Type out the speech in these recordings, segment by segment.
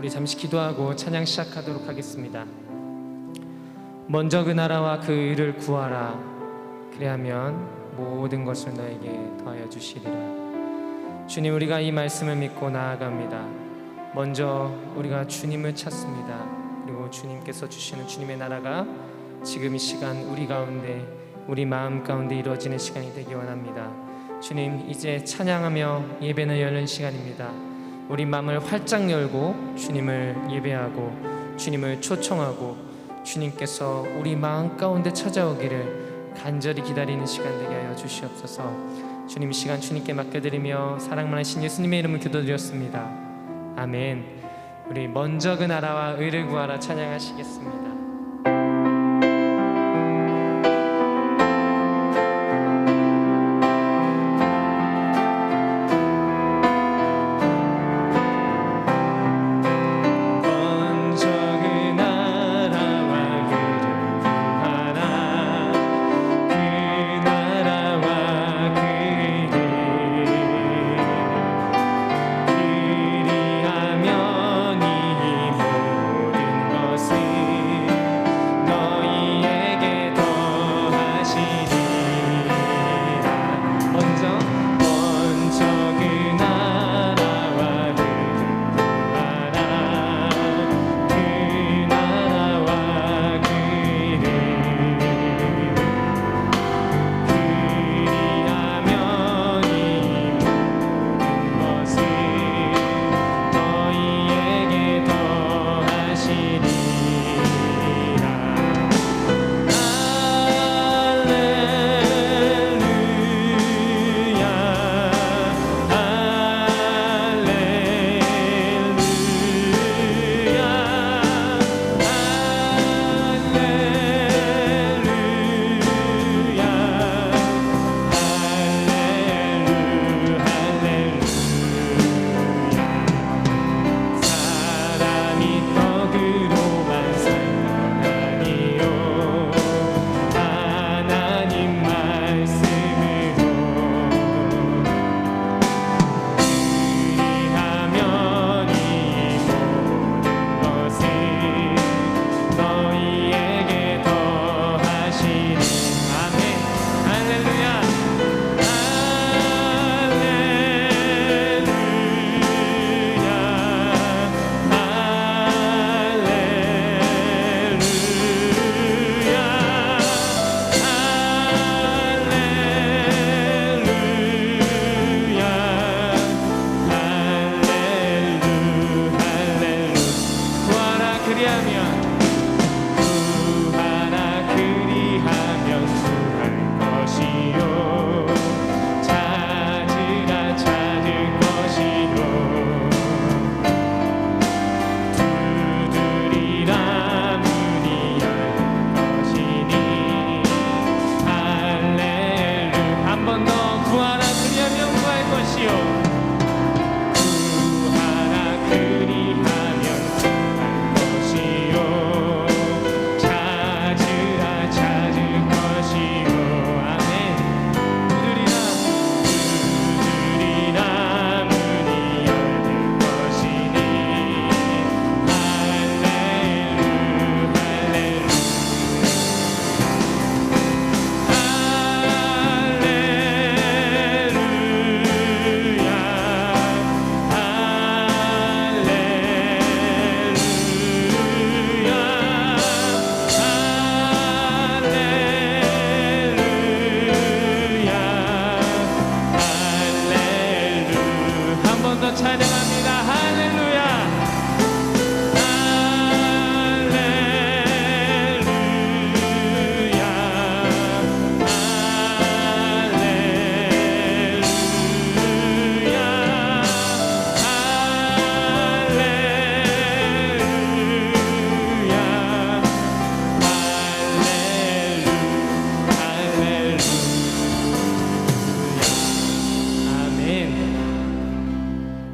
우리 잠시 기도하고 찬양 시작하도록 하겠습니다. 먼저 그 나라와 그 의를 구하라. 그리하면 모든 것을 너에게 더하여 주시리라. 주님, 우리가 이 말씀을 믿고 나아갑니다. 먼저 우리가 주님을 찾습니다. 그리고 주님께서 주시는 주님의 나라가 지금 이 시간 우리 가운데, 우리 마음 가운데 이루어지는 시간이 되기 원합니다. 주님, 이제 찬양하며 예배는 여는 시간입니다. 우리 마음을 활짝 열고 주님을 예배하고 주님을 초청하고 주님께서 우리 마음 가운데 찾아오기를 간절히 기다리는 시간 되게 하여 주시옵소서. 주님, 이 시간 주님께 맡겨드리며 사랑 많으신 예수님의 이름을 기도드렸습니다. 아멘. 우리 먼저 그 나라와 의를 구하라 찬양하시겠습니다.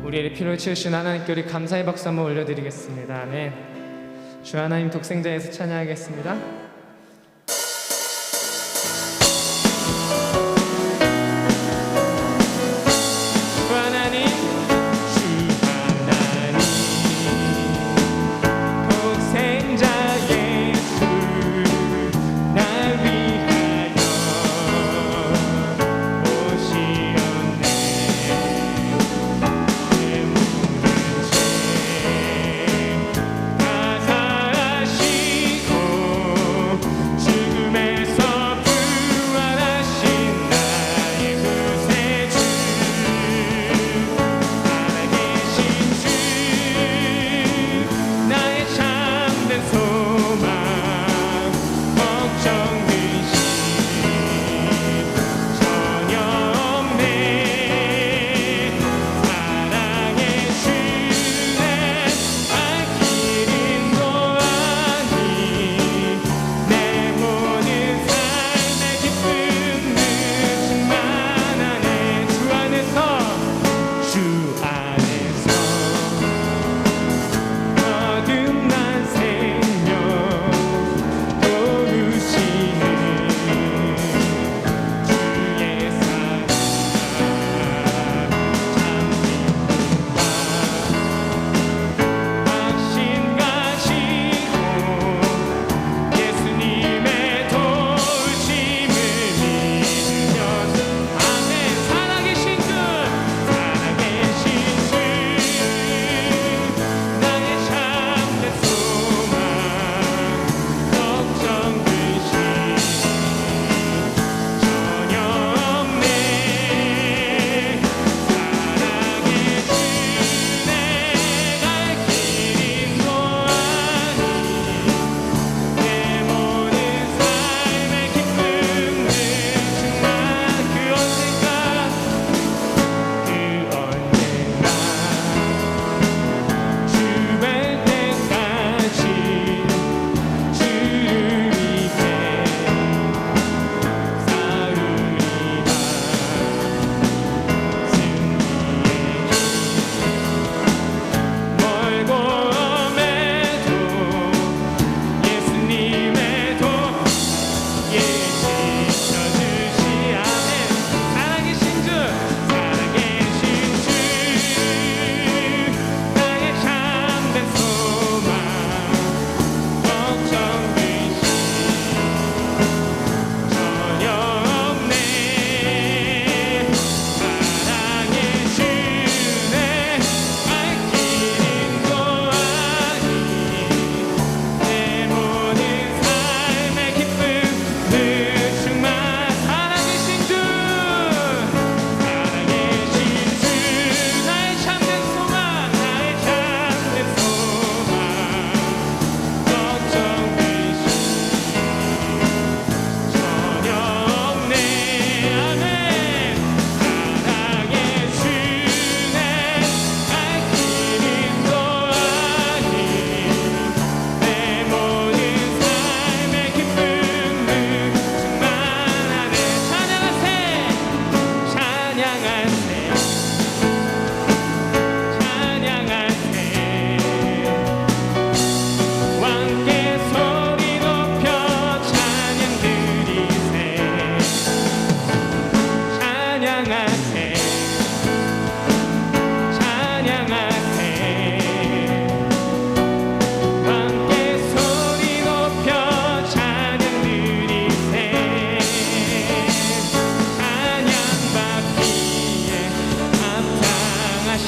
우리의 피를 채우신 하나님께 우리 감사의 박수 한번 올려드리겠습니다. 아멘. 주 하나님 독생자에서 찬양하겠습니다. 주 하나님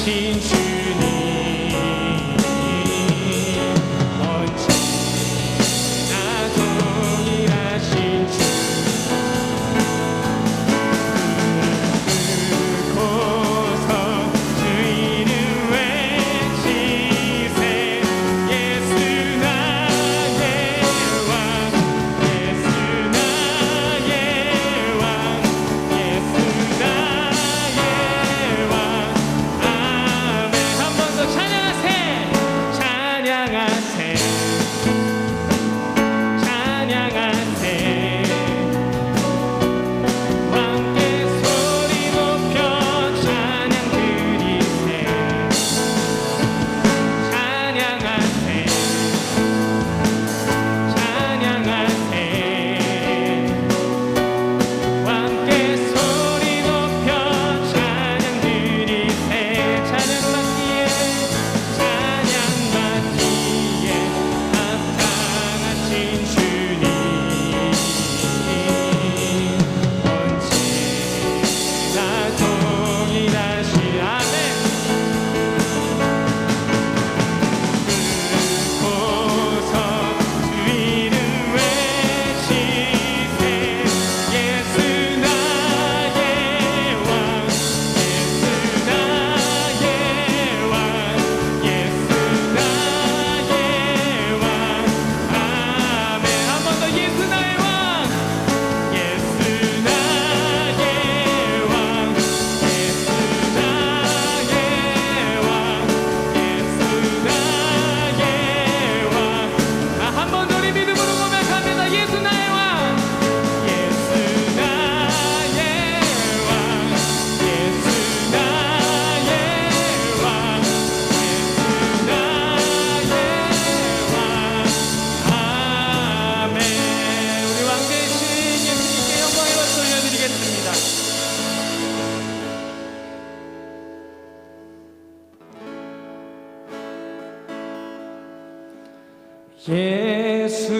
찬양하신 주님 언제나 동일하신 주 부르고서 주 이름 외치세 예수 나의 왕 예수 나의 왕 예수 나의 왕 아멘. 한 번 더 찬양하세 찬양하세 찬양하세 왕께 소리 높여 찬양 드리세 찬양하세 찬양하세 왕께 소리 높여 찬양 드리세 찬양받기에 찬양받기에 합당하신 주님 언제나 동일하신 아멘 부르고서 주 이름 외치세 예수 나의 왕 예수 나의 왕 예수 나의 왕 아멘. 한 번 더 예수 나의 왕 예수 나의 왕 예수 나의 왕 예수 나의 왕 한 번 더 우리 믿음으로 고백합니다. 예수 나의 왕 예수 나의 왕 예수 나의 왕 예수 나의 왕 아멘. 우리 왕 되신 예수님께 영광의 박수 올려드리겠습니다. 예수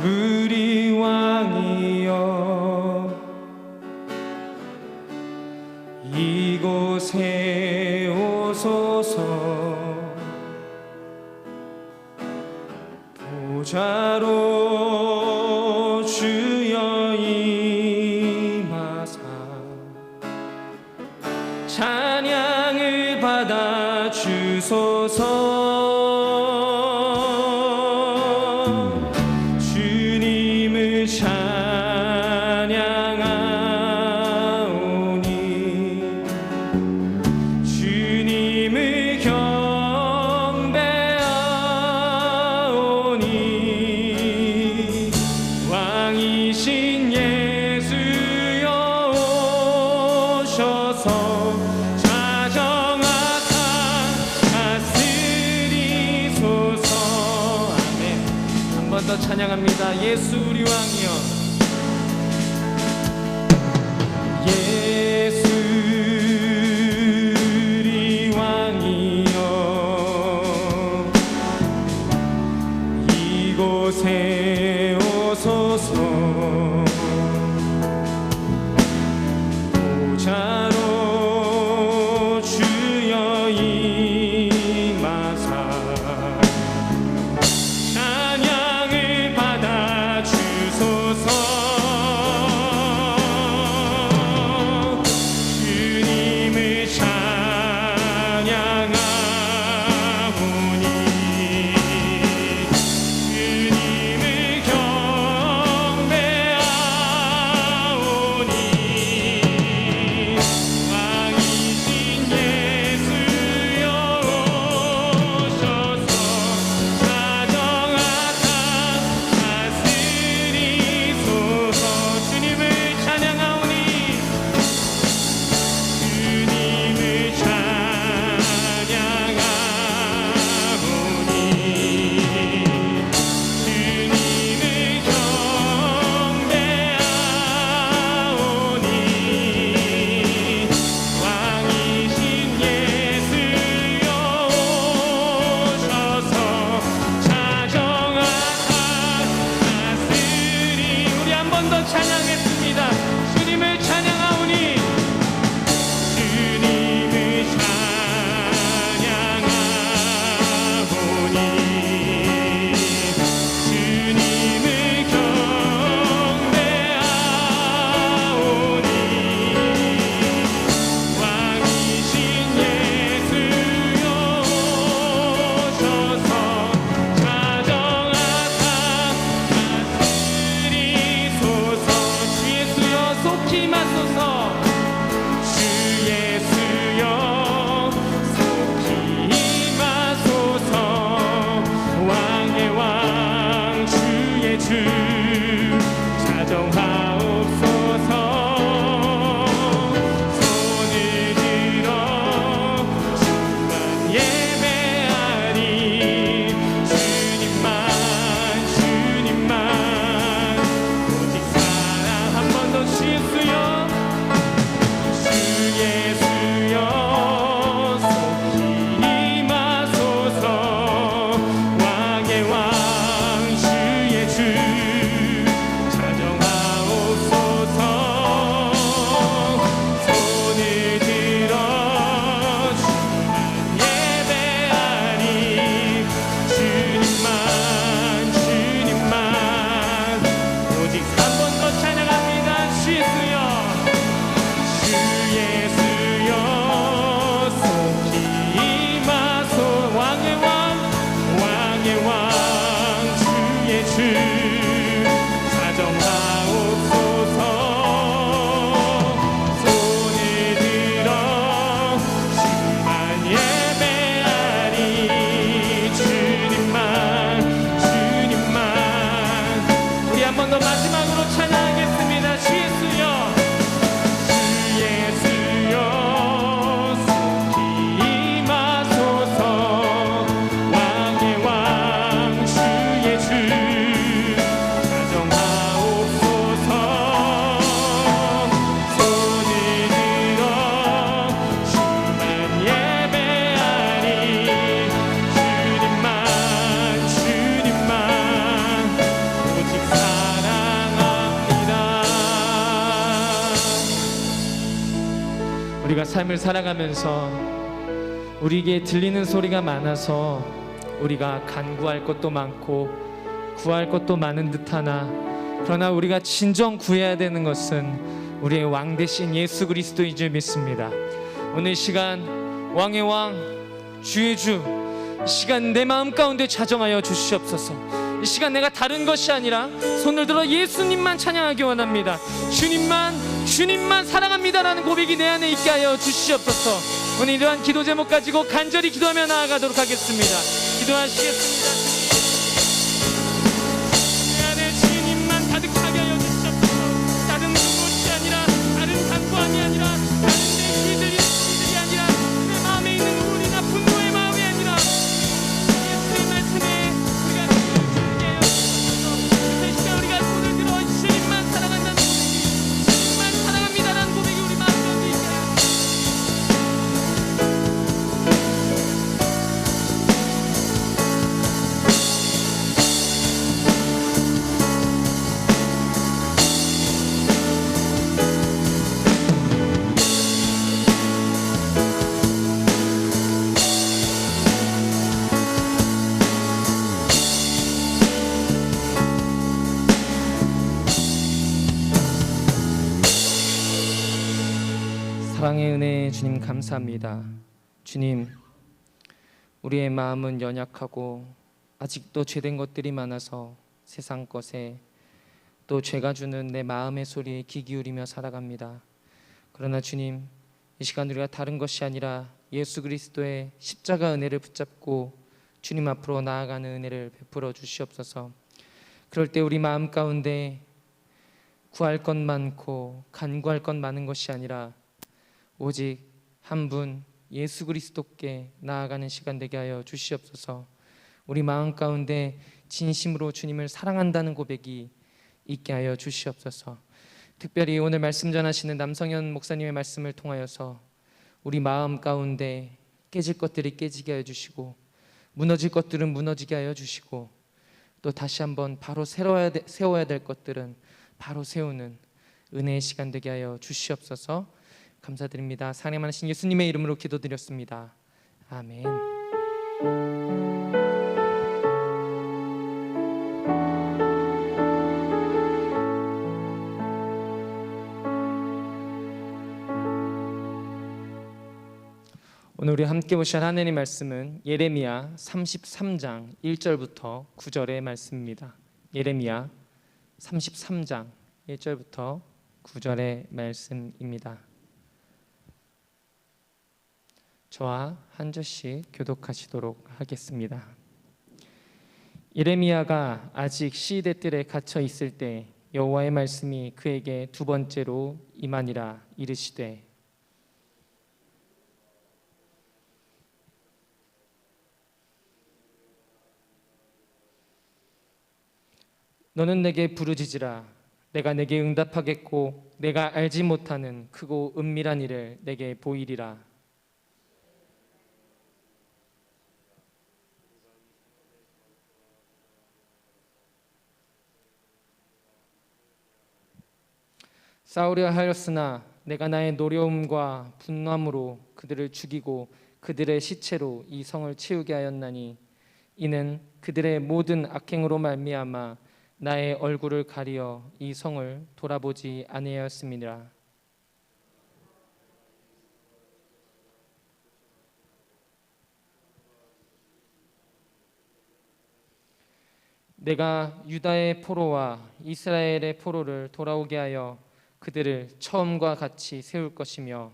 우리 왕이여 이곳에 오소서 보좌로 주여 임하사 찬양을 받아 주소서 주님을 찬양하오니 주님을 경배하오니 왕이신 예수여 오셔서 좌정하사 다스리소서 아멘. 한 번 더 찬양합니다. 예수 우리 왕이여 예수 우리 왕이여 이곳에 오소서 보좌로 주여 임하사 찬양을 받아 주소서 삶을 살아가면서 우리에게 들리는 소리가 많아서 우리가 간구할 것도 많고 구할 것도 많은 듯하나, 그러나 우리가 진정 구해야 되는 것은 우리의 왕 대신 예수 그리스도인 줄 믿습니다. 오늘 시간 왕의 왕 주의 주, 이 시간 내 마음 가운데 자정하여 주시옵소서. 이 시간 내가 다른 것이 아니라 손을 들어 예수님만 찬양하기 원합니다. 주님만 사랑합니다라는 고백이 내 안에 있게 하여 주시옵소서. 오늘 이러한 기도 제목 가지고 간절히 기도하며 나아가도록 하겠습니다. 기도하시겠습니다. 내 안에 주님만 가득하게 하여 주시옵소서. 다른 것이 아니라, 다른 간구함이 아니라, 다른 내 기들이 아니라, 내 마음에 있는 우울이나 분노의 마음이 아니라 예수의 말씀에 우리가 기도를 하여 주시옵소서. 이 시간 우리가 손을 들어 주님만 사랑한다는 고백이, 주님만 사랑합니다라는 고백이 우리 마음 가운데 있게 하여 사랑의 은혜 주님 감사합니다. 주님, 우리의 마음은 연약하고 아직도 죄된 것들이 많아서 세상 것에, 또 죄가 주는 내 마음의 소리에 귀 기울이며 살아갑니다. 그러나 주님, 이 시간 우리가 다른 것이 아니라 예수 그리스도의 십자가 은혜를 붙잡고 주님 앞으로 나아가는 은혜를 베풀어 주시옵소서. 그럴 때 우리 마음 가운데 구할 것 많고 간구할 것 많은 것이 아니라 오직 한 분 예수 그리스도께 나아가는 시간 되게 하여 주시옵소서. 우리 마음 가운데 진심으로 주님을 사랑한다는 고백이 있게 하여 주시옵소서. 특별히 오늘 말씀 전하시는 남성현 목사님의 말씀을 통하여서 우리 마음 가운데 깨질 것들이 깨지게 하여 주시고, 무너질 것들은 무너지게 하여 주시고, 또 다시 한번 바로 세워야 될 것들은 바로 세우는 은혜의 시간 되게 하여 주시옵소서. 감사드립니다. 사랑하신 예수님의 이름으로 기도드렸습니다. 아멘. 오늘 우리 함께 보실 하나님의 말씀은 예레미야 33장 1절부터 9절의 말씀입니다. 예레미야 33장 1절부터 9절의 말씀입니다. 저와 한 절씩 교독하시도록 하겠습니다. 예레미야가 아직 시대 뜰에 갇혀 있을 때 여호와의 말씀이 그에게 두 번째로 임하니라. 이르시되, 너는 내게 부르짖으라. 내가 내게 응답하겠고 내가 알지 못하는 크고 은밀한 일을 내게 보이리라. 싸우려 하였으나 내가 나의 노려움과 분노함으로 그들을 죽이고 그들의 시체로 이 성을 채우게 하였나니, 이는 그들의 모든 악행으로 말미암아 나의 얼굴을 가리어 이 성을 돌아보지 아니하였음이니라. 내가 유다의 포로와 이스라엘의 포로를 돌아오게 하여 그들을 처음과 같이 세울 것이며,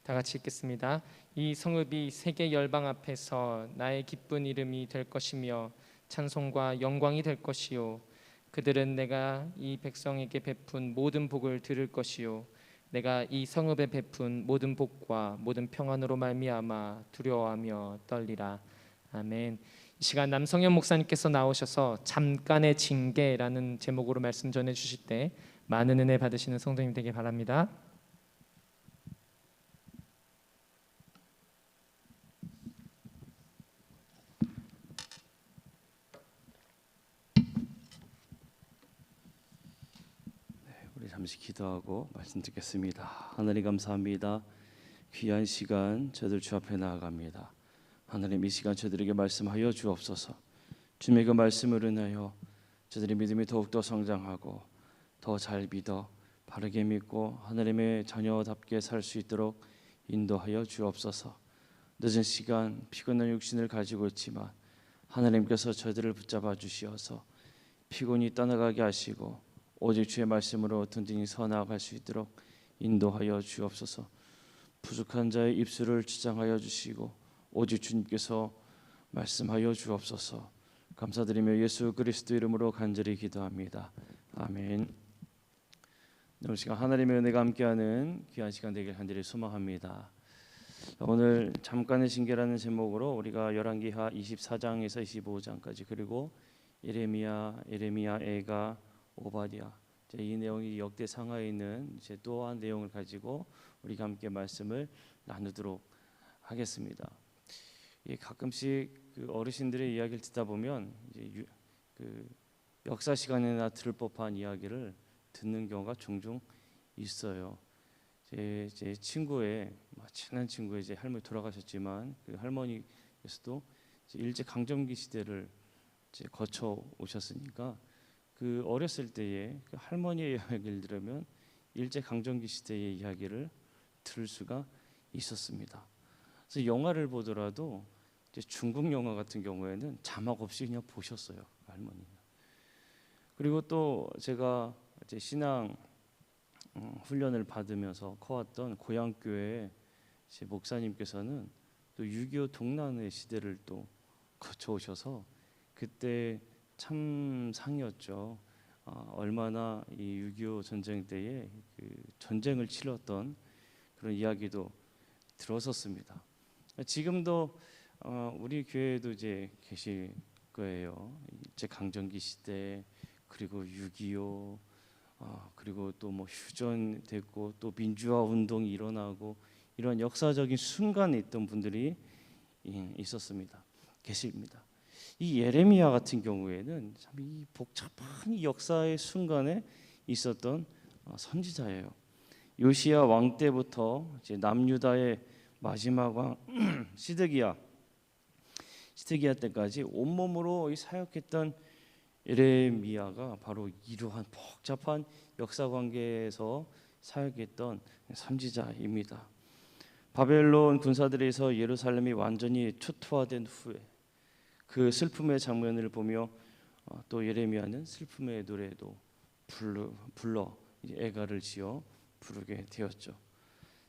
다 같이 읽겠습니다. 이 성읍이 세계 열방 앞에서 나의 기쁜 이름이 될 것이며 찬송과 영광이 될 것이요, 그들은 내가 이 백성에게 베푼 모든 복을 들을 것이요, 내가 이 성읍에 베푼 모든 복과 모든 평안으로 말미암아 두려워하며 떨리라. 아멘. 이 시간 남성현 목사님께서 나오셔서 잠깐의 징계라는 제목으로 말씀 전해 주실 때 많은 은혜 받으시는 성도님 되길 바랍니다. 잠시 기도하고 말씀 듣겠습니다. 하나님 감사합니다. 귀한 시간 저들 주 앞에 나아갑니다. 하나님 이 시간 저들에게 말씀하여 주옵소서. 주님의 그 말씀을 인하여 저들의 믿음이 더욱더 성장하고 더 잘 믿어 바르게 믿고 하나님의 자녀답게 살 수 있도록 인도하여 주옵소서. 늦은 시간 피곤한 육신을 가지고 있지만 하나님께서 저들을 붙잡아 주시어서 피곤이 떠나가게 하시고 오직 주의 말씀으로 든든히 서 나아갈 수 있도록 인도하여 주옵소서. 부족한 자의 입술을 지장하여 주시고 오직 주님께서 말씀하여 주옵소서. 감사드리며 예수 그리스도 이름으로 간절히 기도합니다. 아멘. 오늘 시간 하나님의 은혜가 함께하는 귀한 시간 되길 간절히 소망합니다. 오늘 잠깐의 징계라는 제목으로 우리가 열왕기하 24장에서 25장까지 그리고 예레미야, 에가, 오바댜 이 내용이 역대 상하에 있는 이제 또한 내용을 가지고 우리가 함께 말씀을 나누도록 하겠습니다. 가끔씩 그 어르신들의 이야기를 듣다 보면 이제 그 역사 시간에나 들을 법한 이야기를 듣는 경우가 종종 있어요. 제 친구의 친한 친구의 이제 할머니 돌아가셨지만 그 할머니께서도 일제 강점기 시대를 이제 거쳐 오셨으니까 그 어렸을 때에 그 할머니의 이야기를 들으면 일제 강점기 시대의 이야기를 들을 수가 있었습니다. 그래서 영화를 보더라도 이제 중국 영화 같은 경우에는 자막 없이 그냥 보셨어요, 할머니는. 그리고 또 제가 이제 신앙 훈련을 받으면서 커왔던 고향교회 목사님께서는 또 6.25 동란의 시대를 또 거쳐오셔서 그때 참 상이었죠. 얼마나 이 6.25 전쟁 때에 그 전쟁을 치렀던 그런 이야기도 들었었습니다. 지금도 우리 교회에도 이제 계실 거예요. 이제 강점기 시대 그리고 6.25 그리고 또 뭐 휴전됐고 또 민주화 운동이 일어나고 이런 역사적인 순간에 있던 분들이 있었습니다. 계십니다. 이 예레미야 같은 경우에는 참 이 복잡한 이 역사의 순간에 있었던 선지자예요. 요시야 왕 때부터 이제 남유다의 마지막 왕 시드기야 때까지 온몸으로 이 사역했던 예레미야가 바로 이러한 복잡한 역사 관계에서 사역했던 선지자입니다. 바벨론 군사들에서 예루살렘이 완전히 초토화된 후에 그 슬픔의 장면을 보며 또 예레미야는 슬픔의 노래도 불러 애가를 지어 부르게 되었죠.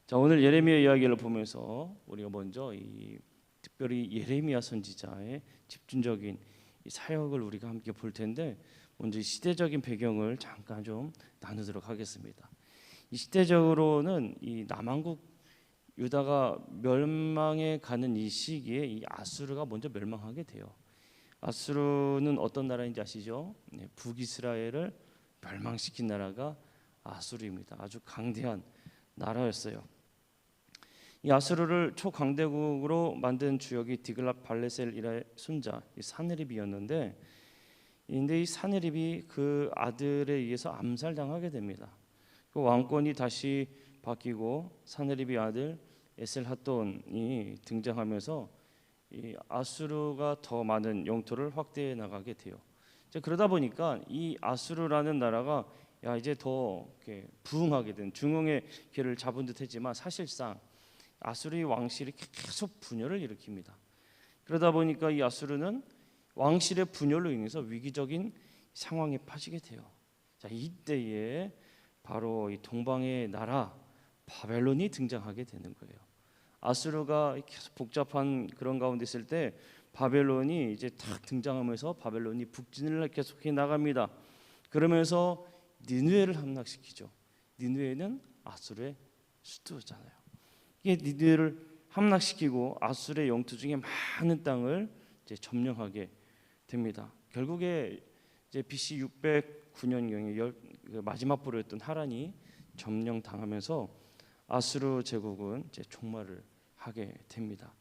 자, 오늘 예레미야 이야기를 보면서 우리가 먼저 특별히 예레미야 선지자의 집중적인 이 사역을 우리가 함께 볼 텐데 먼저 시대적인 배경을 잠깐 좀 나누도록 하겠습니다. 이 시대적으로는 이 남한국 유다가 멸망해 가는 이 시기에 이 아수르가 먼저 멸망하게 돼요. 아수르는 어떤 나라인지 아시죠? 네, 북이스라엘을 멸망시킨 나라가 아수르입니다. 아주 강대한 나라였어요. 이 아수르를 초강대국으로 만든 주역이 디글랏 발레셀이라의 손자 사느립이었는데, 근데 이 사느립이 그 아들에 의해서 암살당하게 됩니다. 그 왕권이 다시 바뀌고 사느립의 아들 에셀핫돈이 등장하면서 이 아수르가 더 많은 영토를 확대해 나가게 돼요. 그러다 보니까 이 아수르라는 나라가 이제 더 이렇게 부흥하게 된 중흥의 기회를 잡은 듯했지만 사실상 아수르의 왕실이 계속 분열을 일으킵니다. 그러다 보니까 이 아수르는 왕실의 분열로 인해서 위기적인 상황에 빠지게 돼요. 자, 이때에 바로 이 동방의 나라 바벨론이 등장하게 되는 거예요. 아수르가 계속 복잡한 그런 가운데 있을 때 바벨론이 이제 탁 등장하면서 바벨론이 북진을 계속해 나갑니다. 그러면서 니느웨를 함락시키죠. 니느웨는 아수르의 수도잖아요. 이게 니느웨를 함락시키고 아수르의 영토 중에 많은 땅을 이제 점령하게 됩니다. 결국에 이제 BC 609년경에 마지막 보루였던 하란이 점령당하면서 아수르 제국은 이제 종말을 하게 됩니다.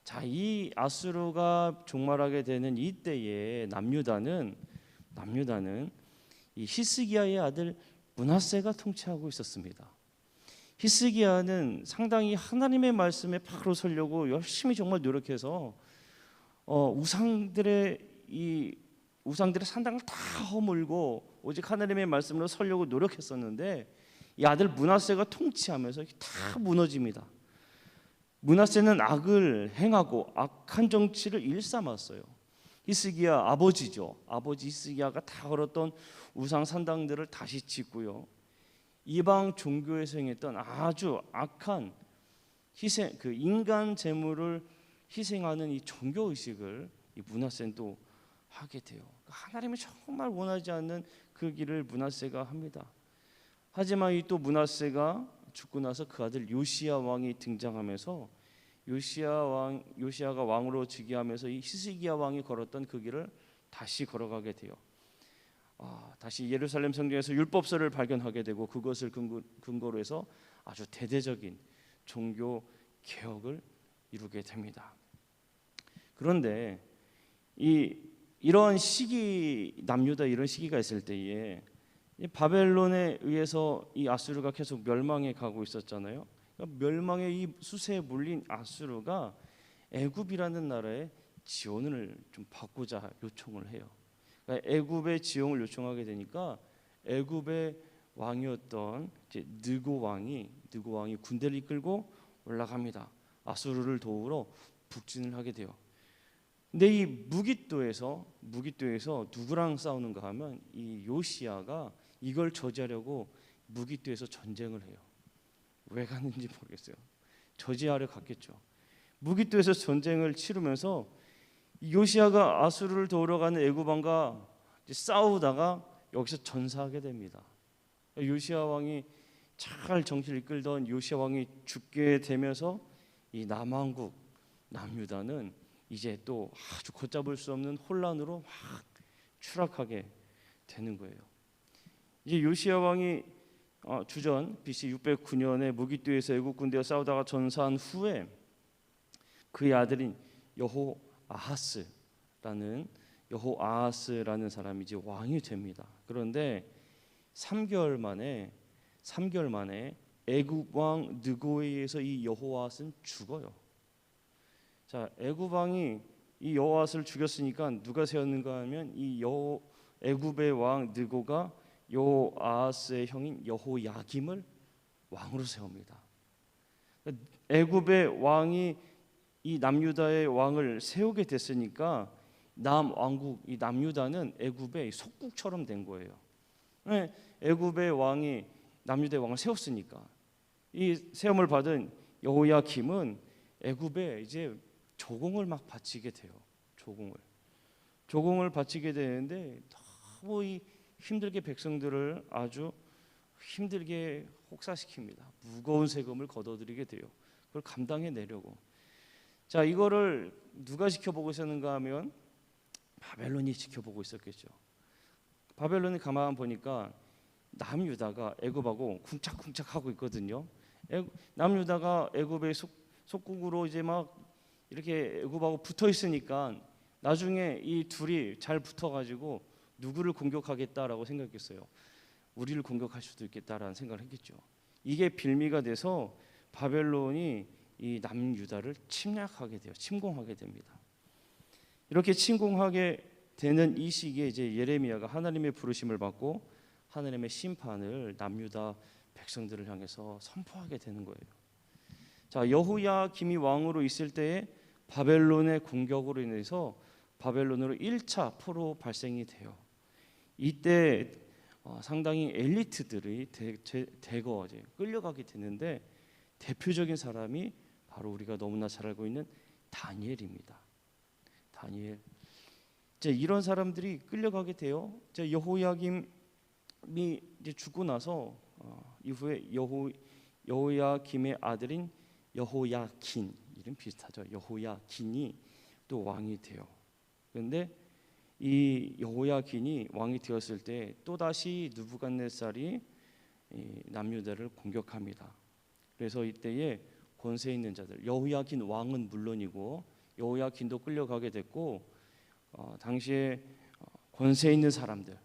자, 이 아수르가 종말하게 되는 이때에 남유다는 이 히스기야의 아들 므낫세가 통치하고 있었습니다. 히스기야는 상당히 하나님의 말씀에 바로 서려고 열심히 정말 노력해서 우상들의 산당을 다 허물고 오직 하나님의 말씀으로 서려고 노력했었는데 이 아들 므낫세가 통치하면서 다 무너집니다. 므낫세는 악을 행하고 악한 정치를 일삼았어요. 히스기야 아버지죠. 아버지 히스기야가 다 걸었던 우상 산당들을 다시 짓고요. 이방 종교에서 행했던 아주 악한 희생, 그 인간 재물을 희생하는 이 종교 의식을 이 므낫세는 또 하게 돼요. 하나님이 정말 원하지 않는 그 길을 므낫세가 합니다. 하지만 이 또 므낫세가 죽고 나서 그 아들 요시야 왕이 등장하면서 요시야가 왕으로 즉위하면서 이 히스기야 왕이 걸었던 그 길을 다시 걸어가게 돼요. 다시 예루살렘 성경에서 율법서를 발견하게 되고 그것을 근거로 해서 아주 대대적인 종교 개혁을 이루게 됩니다. 그런데 이런 시기, 남유다 이런 시기가 있을 때에 바벨론에 의해서 이 아수르가 계속 멸망해 가고 있었잖아요. 그러니까 멸망의 이 수세에 물린 아수르가 애굽이라는 나라에 지원을 좀 받고자 요청을 해요. 그러니까 애굽의 지원을 요청하게 되니까 애굽의 왕이었던 느고 왕이 군대를 이끌고 올라갑니다. 아수르를 도우러 북진을 하게 돼요. 근데 이 무깃도에서 누구랑 싸우는가 하면 이 요시야가 이걸 저지하려고 무깃도에서 전쟁을 해요. 왜 갔는지 모르겠어요. 저지하려 갔겠죠. 무깃도에서 전쟁을 치르면서 요시야가 아수르를 도우러 가는 애굽 왕과 싸우다가 여기서 전사하게 됩니다. 요시야 왕이 잘 정치를 이끌던 요시야 왕이 죽게 되면서 이 남왕국 남유다는 이제 또 아주 걷잡을 수 없는 혼란으로 막 추락하게 되는 거예요. 이제 요시야 왕이 주전 BC 609년에 무깃도에서 애국 군대와 싸우다가 전사한 후에 그의 아들인 여호아하스라는 사람이 이제 왕이 됩니다. 그런데 3개월 만에 애굽 왕 느고에 의해서 이 여호아하스는 죽어요. 자, 애굽 왕이 이 여호아하스를 죽였으니까 누가 세웠는가 하면 애굽의 왕 느고가 여호아하스의 형인 여호야김을 왕으로 세웁니다. 애굽의 왕이 이 남유다의 왕을 세우게 됐으니까 남왕국 이 남유다는 애굽의 속국처럼 된 거예요. 애굽의 왕이 남유다의 왕을 세웠으니까 이 세움을 받은 여호야김은 애굽에 이제 조공을 막 바치게 돼요. 조공을 바치게 되는데 너무 힘들게 백성들을 아주 힘들게 혹사시킵니다. 무거운 세금을 걷어들이게 돼요. 그걸 감당해 내려고. 자, 이거를 누가 지켜보고 있었는가 하면 바벨론이 지켜보고 있었겠죠. 바벨론이 가만 보니까 남유다가 애굽하고 쿵짝쿵짝하고 있거든요. 남유다가 애굽의 속국으로 이제 막 이렇게 애굽하고 붙어 있으니까 나중에 이 둘이 잘 붙어가지고 누구를 공격하겠다라고 생각했어요. 우리를 공격할 수도 있겠다라는 생각을 했겠죠. 이게 빌미가 돼서 바벨론이 이 남유다를 침공하게 됩니다. 이렇게 침공하게 되는 이 시기에 이제 예레미야가 하나님의 부르심을 받고 하나님의 심판을 남유다 백성들을 향해서 선포하게 되는 거예요. 자, 여호야김이 왕으로 있을 때에 바벨론의 공격으로 인해서 바벨론으로 1차 포로 발생이 돼요. 이때 상당히 엘리트들이 대거 이제 끌려가게 되는데 대표적인 사람이 바로 우리가 너무나 잘 알고 있는 다니엘입니다. 다니엘. 이제 이런 사람들이 끌려가게 돼요. 이제 여호야김이 이제 죽고 나서 이후에 여호야김의 아들인 여호야긴, 이름 비슷하죠. 여호야긴이 또 왕이 돼요. 그런데 이 여호야긴이 왕이 되었을 때 또다시 느부갓네살이 남유다를 공격합니다. 그래서 이때에 권세 있는 자들, 여호야긴 왕은 물론이고 여호야긴도 끌려가게 됐고 당시에 권세 있는 사람들,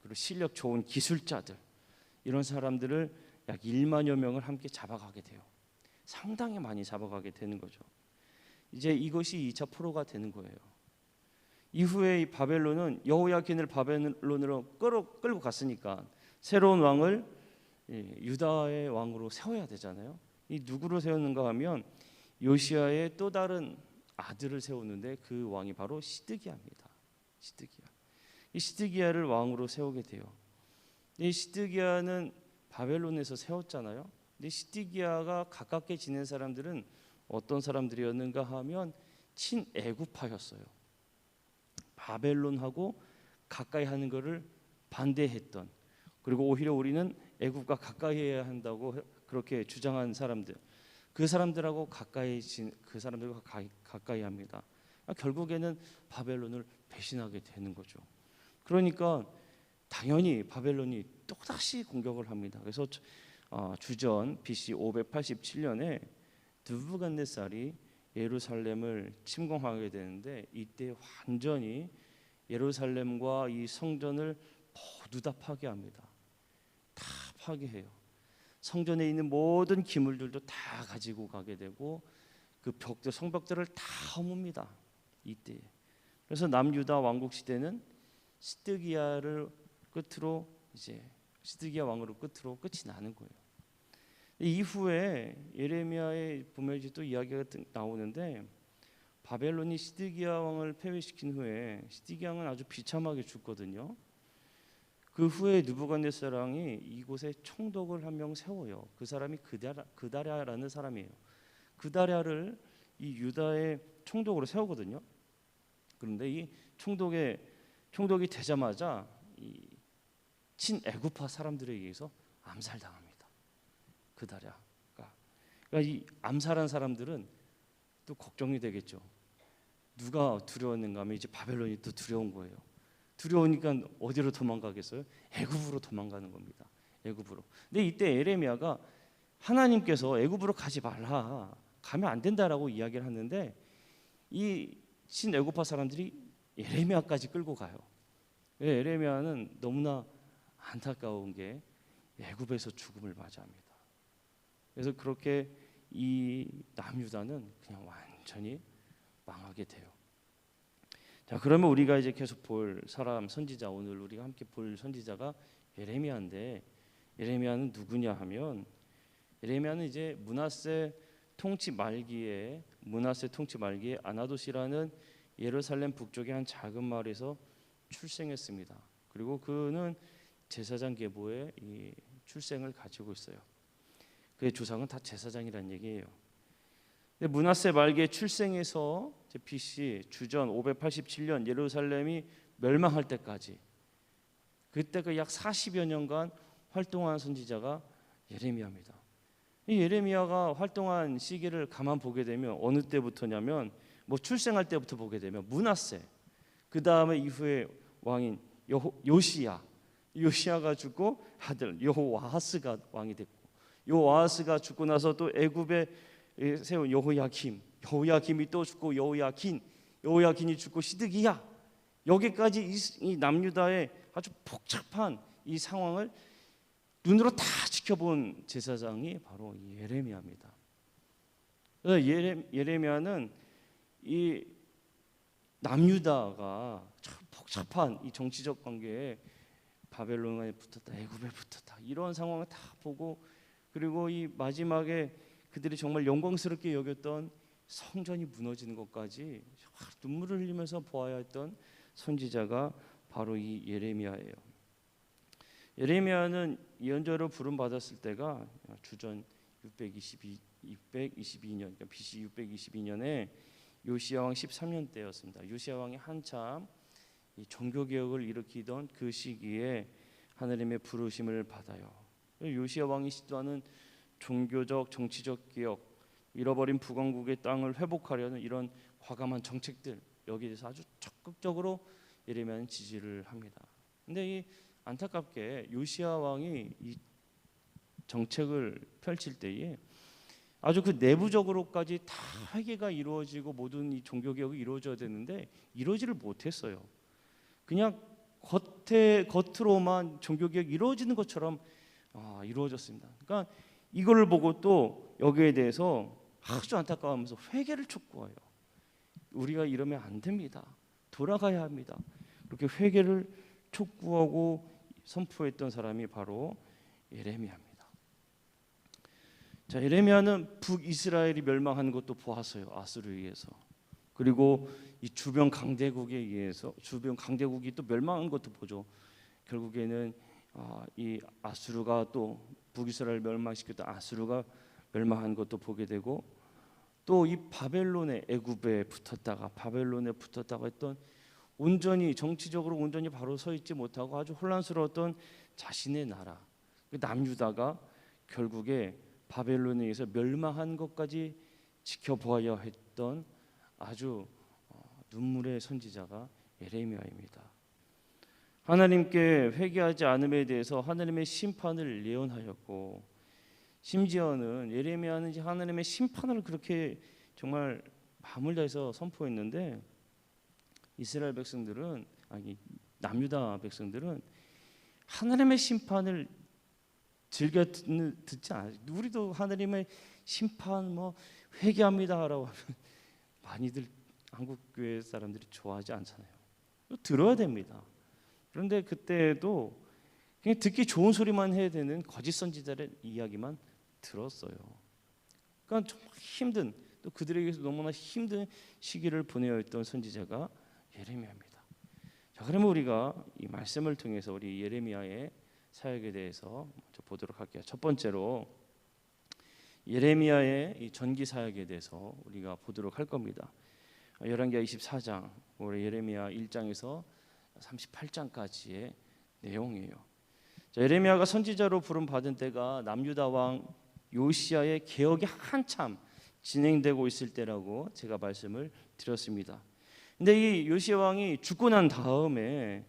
그리고 실력 좋은 기술자들, 이런 사람들을 약 1만여 명을 함께 잡아가게 돼요. 상당히 많이 잡아가게 되는 거죠. 이제 이것이 2차 포로가 되는 거예요. 이후에 이 바벨론은 여호야긴을 바벨론으로 끌고 갔으니까 새로운 왕을 유다의 왕으로 세워야 되잖아요. 이 누구로 세웠는가 하면 요시야의 또 다른 아들을 세우는데 그 왕이 바로 시드기야입니다. 시드기야. 이 시드기야를 왕으로 세우게 돼요. 이 시드기야는 바벨론에서 세웠잖아요. 근데 시드기야가 가깝게 지낸 사람들은 어떤 사람들이었는가 하면 친애굽파였어요. 바벨론하고 가까이 하는 것을 반대했던, 그리고 오히려 우리는 애굽과 가까이 해야 한다고 그렇게 주장한 사람들, 그 사람들하고 그 사람들과 가까이 합니다. 결국에는 바벨론을 배신하게 되는 거죠. 그러니까 당연히 바벨론이 또다시 공격을 합니다. 그래서 주전 BC 587년에 느부갓네살이 예루살렘을 침공하게 되는데, 이때 완전히 예루살렘과 이 성전을 모두 다 파괴합니다. 다 파괴해요. 성전에 있는 모든 기물들도 다 가지고 가게 되고 그 벽들, 성벽들을 다 허뭅니다. 이때. 그래서 남유다 왕국 시대는 시드기야를 끝으로 이제 시드기야 왕으로 끝으로 끝이 나는 거예요. 이후에 예레미야에 보면 이제 또 이야기가 나오는데, 바벨론이 시드기야 왕을 패배시킨 후에 시드기야 왕은 아주 비참하게 죽거든요. 그 후에 느부갓네살 왕이 이곳에 총독을 한 명 세워요. 그 사람이 그다랴라는 사람이에요. 그다랴를 이 유다의 총독으로 세우거든요. 그런데 이 총독이 되자마자 이 친애굽파 사람들에 의해서 암살당합니다. 그다랴가. 그러니까 이 암살한 사람들은 또 걱정이 되겠죠. 누가 두려웠는가 하면 이제 바벨론이 또 두려운 거예요. 두려우니까 어디로 도망가겠어요? 애굽으로 도망가는 겁니다. 애굽으로. 근데 이때 예레미야가 하나님께서 애굽으로 가지 말라, 가면 안 된다라고 이야기를 하는데, 이 친애굽파 사람들이 예레미야까지 끌고 가요. 예레미야는 너무나 안타까운 게 애굽에서 죽음을 맞이합니다. 그래서 그렇게 이 남유다는 그냥 완전히 망하게 돼요. 자, 그러면 우리가 이제 계속 볼 사람 선지자, 오늘 우리가 함께 볼 선지자가 예레미야인데, 예레미야는 누구냐 하면, 예레미야는 이제 므낫세 통치 말기에 아나돗이라는 예루살렘 북쪽의 한 작은 마을에서 출생했습니다. 그리고 그는 제사장 계보의 이 출생을 가지고 있어요. 그의 조상은 다 제사장이라는 얘기예요. 므낫세 말기에 출생해서 BC 주전 587년 예루살렘이 멸망할 때까지, 그때가 약 40여 년간 활동한 선지자가 예레미야입니다. 이 예레미야가 활동한 시기를 가만 보게 되면 어느 때부터냐면, 뭐 출생할 때부터 보게 되면 므낫세, 그 다음에 이후에 왕인 요시야가 죽고 아들 여호와하스가 왕이 됐고, 여호와하스가 죽고 나서 또 애굽에 세운 여호야김이 또 죽고 여호야긴이 죽고 시드기야, 여기까지 이 남유다의 아주 복잡한 이 상황을 눈으로 다 지켜본 제사장이 바로 예레미야입니다. 예레미야는 이 남유다가 참 복잡한 이 정치적 관계에 바벨론에 붙었다, 애굽에 붙었다, 이런 상황을 다 보고, 그리고 이 마지막에 그들이 정말 영광스럽게 여겼던 성전이 무너지는 것까지 눈물을 흘리면서 보아야 했던 선지자가 바로 이 예레미야예요. 예레미야는 예언자로 부름 받았을 때가 주전 622년, 그러니까 BC 622년에 요시야 왕 13년 때였습니다. 요시야 왕이 한참 이 종교 개혁을 일으키던 그 시기에 하나님의 부르심을 받아요. 요시야 왕이 시도하는 종교적, 정치적 개혁, 잃어버린 북왕국의 땅을 회복하려는 이런 과감한 정책들, 여기에 대해서 아주 적극적으로 예레미야는 지지를 합니다. 근데 이 안타깝게 요시야 왕이 이 정책을 펼칠 때에 아주 그 내부적으로까지 다 회개가 이루어지고 모든 이 종교 개혁이 이루어져야 되는데 이루어지를 못했어요. 그냥 겉으로만 종교 개혁이 이루어지는 것처럼 이루어졌습니다. 그러니까 이걸 보고 또 여기에 대해서 아주 안타까워하면서 회개를 촉구해요. 우리가 이러면 안 됩니다. 돌아가야 합니다. 그렇게 회개를 촉구하고 선포했던 사람이 바로 예레미야입니다. 자, 예레미야는 북이스라엘이 멸망한 것도 보았어요. 아수르에 의해서. 그리고 이 주변 강대국에 의해서 주변 강대국이 또 멸망한 것도 보죠. 결국에는 이 아수르가 또 북이스라엘 멸망시켰던 아수르가 멸망한 것도 보게 되고, 또 이 바벨론의 애굽에 붙었다가 바벨론에 붙었다가 했던 온전히 정치적으로 온전히 바로 서 있지 못하고 아주 혼란스러웠던 자신의 나라 그 남유다가 결국에 바벨론에 의해서 멸망한 것까지 지켜보아야 했던 아주 눈물의 선지자가 예레미야입니다. 하나님께 회개하지 않음에 대해서 하나님의 심판을 예언하였고, 심지어는 예레미야는 하나님의 심판을 그렇게 정말 마음을 다해서 선포했는데, 이스라엘 백성들은 남유다 백성들은 하나님의 심판을 즐겨 듣지 않아요. 우리도 하나님의 심판 회개합니다라고 하면 많이들 한국 교회 사람들이 좋아하지 않잖아요. 들어야 됩니다. 그런데 그때도 그냥 듣기 좋은 소리만 해야 되는 거짓 선지자의 이야기만 들었어요. 그러니까 정말 힘든, 또 그들에게서 너무나 힘든 시기를 보내어 있던 선지자가 예레미야입니다. 자, 그러면 우리가 이 말씀을 통해서 우리 예레미야의 사역에 대해서 먼저 보도록 할게요. 첫 번째로 예레미야의 이 전기 사역에 대해서 우리가 보도록 할 겁니다. 열왕기하 24장, 우리 예레미야 1장에서 38장까지의 내용이에요. 자, 예레미야가 선지자로 부름 받은 때가 남유다 왕 요시야의 개혁이 한참 진행되고 있을 때라고 제가 말씀을 드렸습니다. 근데 이 요시야 왕이 죽고 난 다음에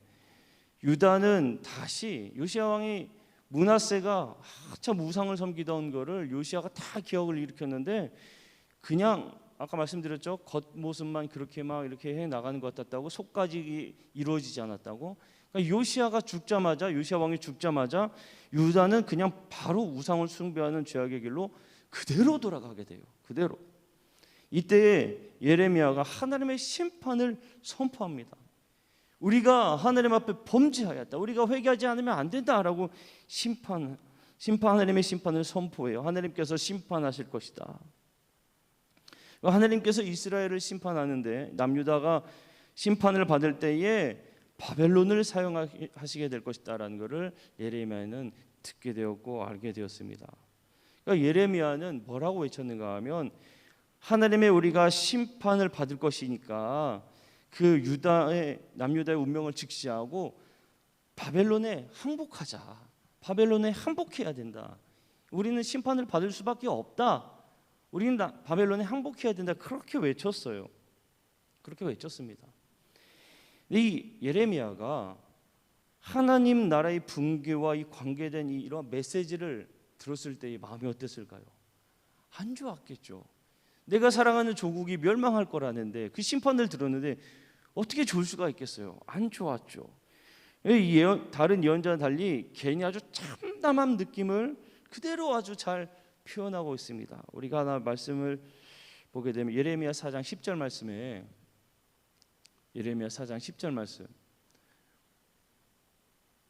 유다는 다시 요시야 왕이 므낫세가 한참 우상을 섬기던 거를 요시야가 다 기억을 일으켰는데, 그냥 아까 말씀드렸죠. 겉모습만 그렇게 막 이렇게 해 나가는 것 같았다고, 속까지 이루어지지 않았다고. 그러니까 요시야 왕이 죽자마자 유다는 그냥 바로 우상을 숭배하는 죄악의 길로 그대로 돌아가게 돼요. 그대로. 이때 예레미야가 하나님의 심판을 선포합니다. 우리가 하나님 앞에 범죄하였다, 우리가 회개하지 않으면 안 된다라고 하나님의 심판을 선포해요. 하나님께서 심판하실 것이다. 하나님께서 이스라엘을 심판하는데 남유다가 심판을 받을 때에 바벨론을 사용하시게 될 것이다라는 것을 예레미야는 듣게 되었고 알게 되었습니다. 그러니까 예레미야는 뭐라고 외쳤는가 하면, 하나님의 우리가 심판을 받을 것이니까 그 남유다의 운명을 직시하고 바벨론에 항복하자. 바벨론에 항복해야 된다. 우리는 심판을 받을 수밖에 없다. 우리는 바벨론에 항복해야 된다. 그렇게 외쳤어요. 그렇게 외쳤습니다. 이 예레미야가 하나님 나라의 붕괴와 이 관계된 이런 메시지를 들었을 때의 마음이 어땠을까요? 안 좋았겠죠. 내가 사랑하는 조국이 멸망할 거라는데 그 심판을 들었는데 어떻게 좋을 수가 있겠어요? 안 좋았죠. 다른 예언자와 달리 괜히 아주 참담한 느낌을 그대로 아주 잘 표현하고 있습니다. 우리가 하나 말씀을 보게 되면 예레미야 4장 10절 말씀에, 예레미야 4장 10절 말씀,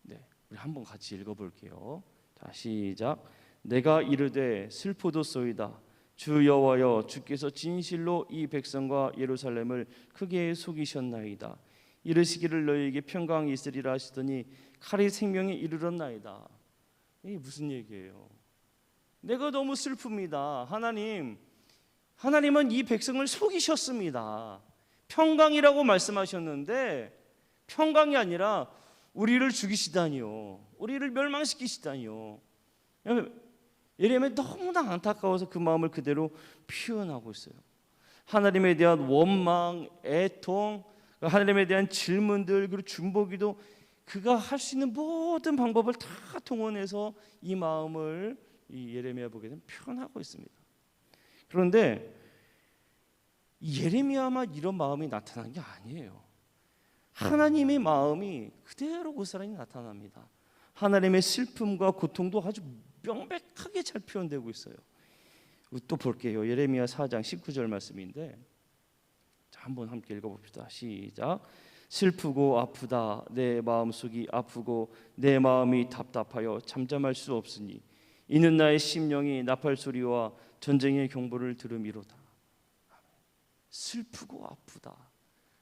우리 한번 같이 읽어볼게요. 자, 시작. 내가 이르되 슬프도소이다. 주 여호와여, 주께서 진실로 이 백성과 예루살렘을 크게 속이셨나이다. 이르시기를 너희에게 평강이 있으리라 하시더니 칼이 생명에 이르렀나이다. 이게 무슨 얘기예요? 내가 너무 슬픕니다. 하나님은 이 백성을 속이셨습니다. 평강이라고 말씀하셨는데 평강이 아니라 우리를 죽이시다니요, 우리를 멸망시키시다니요. 예레미야 너무나 안타까워서 그 마음을 그대로 표현하고 있어요. 하나님에 대한 원망, 애통, 하나님에 대한 질문들, 그리고 중보기도, 그가 할 수 있는 모든 방법을 다 동원해서 이 마음을 이 예레미야 보게 되면 표현하고 있습니다. 그런데 예레미야만 이런 마음이 나타난 게 아니에요. 하나님의 마음이 그대로 그 사람이 나타납니다. 하나님의 슬픔과 고통도 아주 명백하게 잘 표현되고 있어요. 또 볼게요. 예레미야 4장 19절 말씀인데, 자, 한번 함께 읽어봅시다. 시작. 슬프고 아프다. 내 마음속이 아프고 내 마음이 답답하여 잠잠할 수 없으니 이는 나의 심령이 나팔 소리와 전쟁의 경보를 들음이로다. 슬프고 아프다.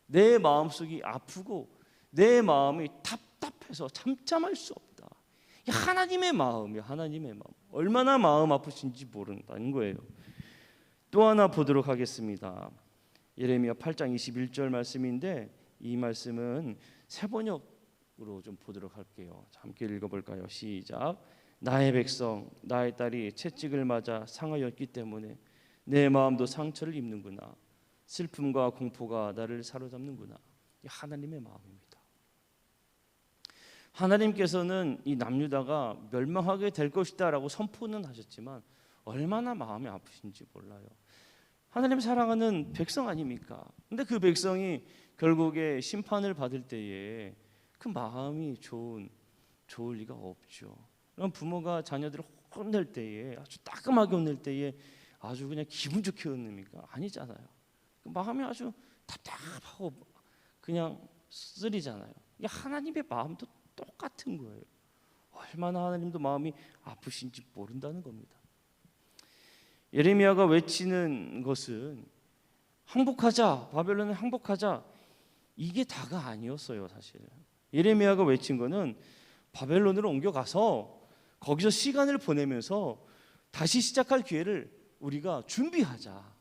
내 마음속이 아프고 내 마음이 답답해서 잠잠할 수 없다. 하나님의 마음이야. 하나님의 마음. 얼마나 마음 아프신지 모른다는 거예요. 또 하나 보도록 하겠습니다. 예레미야 8장 21절 말씀인데, 이 말씀은 세 번역으로 좀 보도록 할게요. 함께 읽어볼까요? 시작. 나의 백성, 나의 딸이 채찍을 맞아 상하였기 때문에 내 마음도 상처를 입는구나. 슬픔과 공포가 나를 사로잡는구나. 이 하나님의 마음입니다. 하나님께서는 이 남유다가 멸망하게 될 것이다라고 선포는 하셨지만 얼마나 마음이 아프신지 몰라요. 하나님 사랑하는 백성 아닙니까? 근데 그 백성이 결국에 심판을 받을 때에 그 마음이 좋을 리가 없죠. 그럼 부모가 자녀들을 혼낼 때에, 아주 따끔하게 혼낼 때에 아주 그냥 기분 좋게 혼냅니까? 아니잖아요. 그 마음이 아주 답답하고 그냥 쓰리잖아요. 이 하나님의 마음도 똑같은 거예요. 얼마나 하나님도 마음이 아프신지 모른다는 겁니다. 예레미야가 외치는 것은 항복하자, 바벨론은 항복하자, 이게 다가 아니었어요. 사실 예레미야가 외친 거는 바벨론으로 옮겨가서 거기서 시간을 보내면서 다시 시작할 기회를 우리가 준비하자.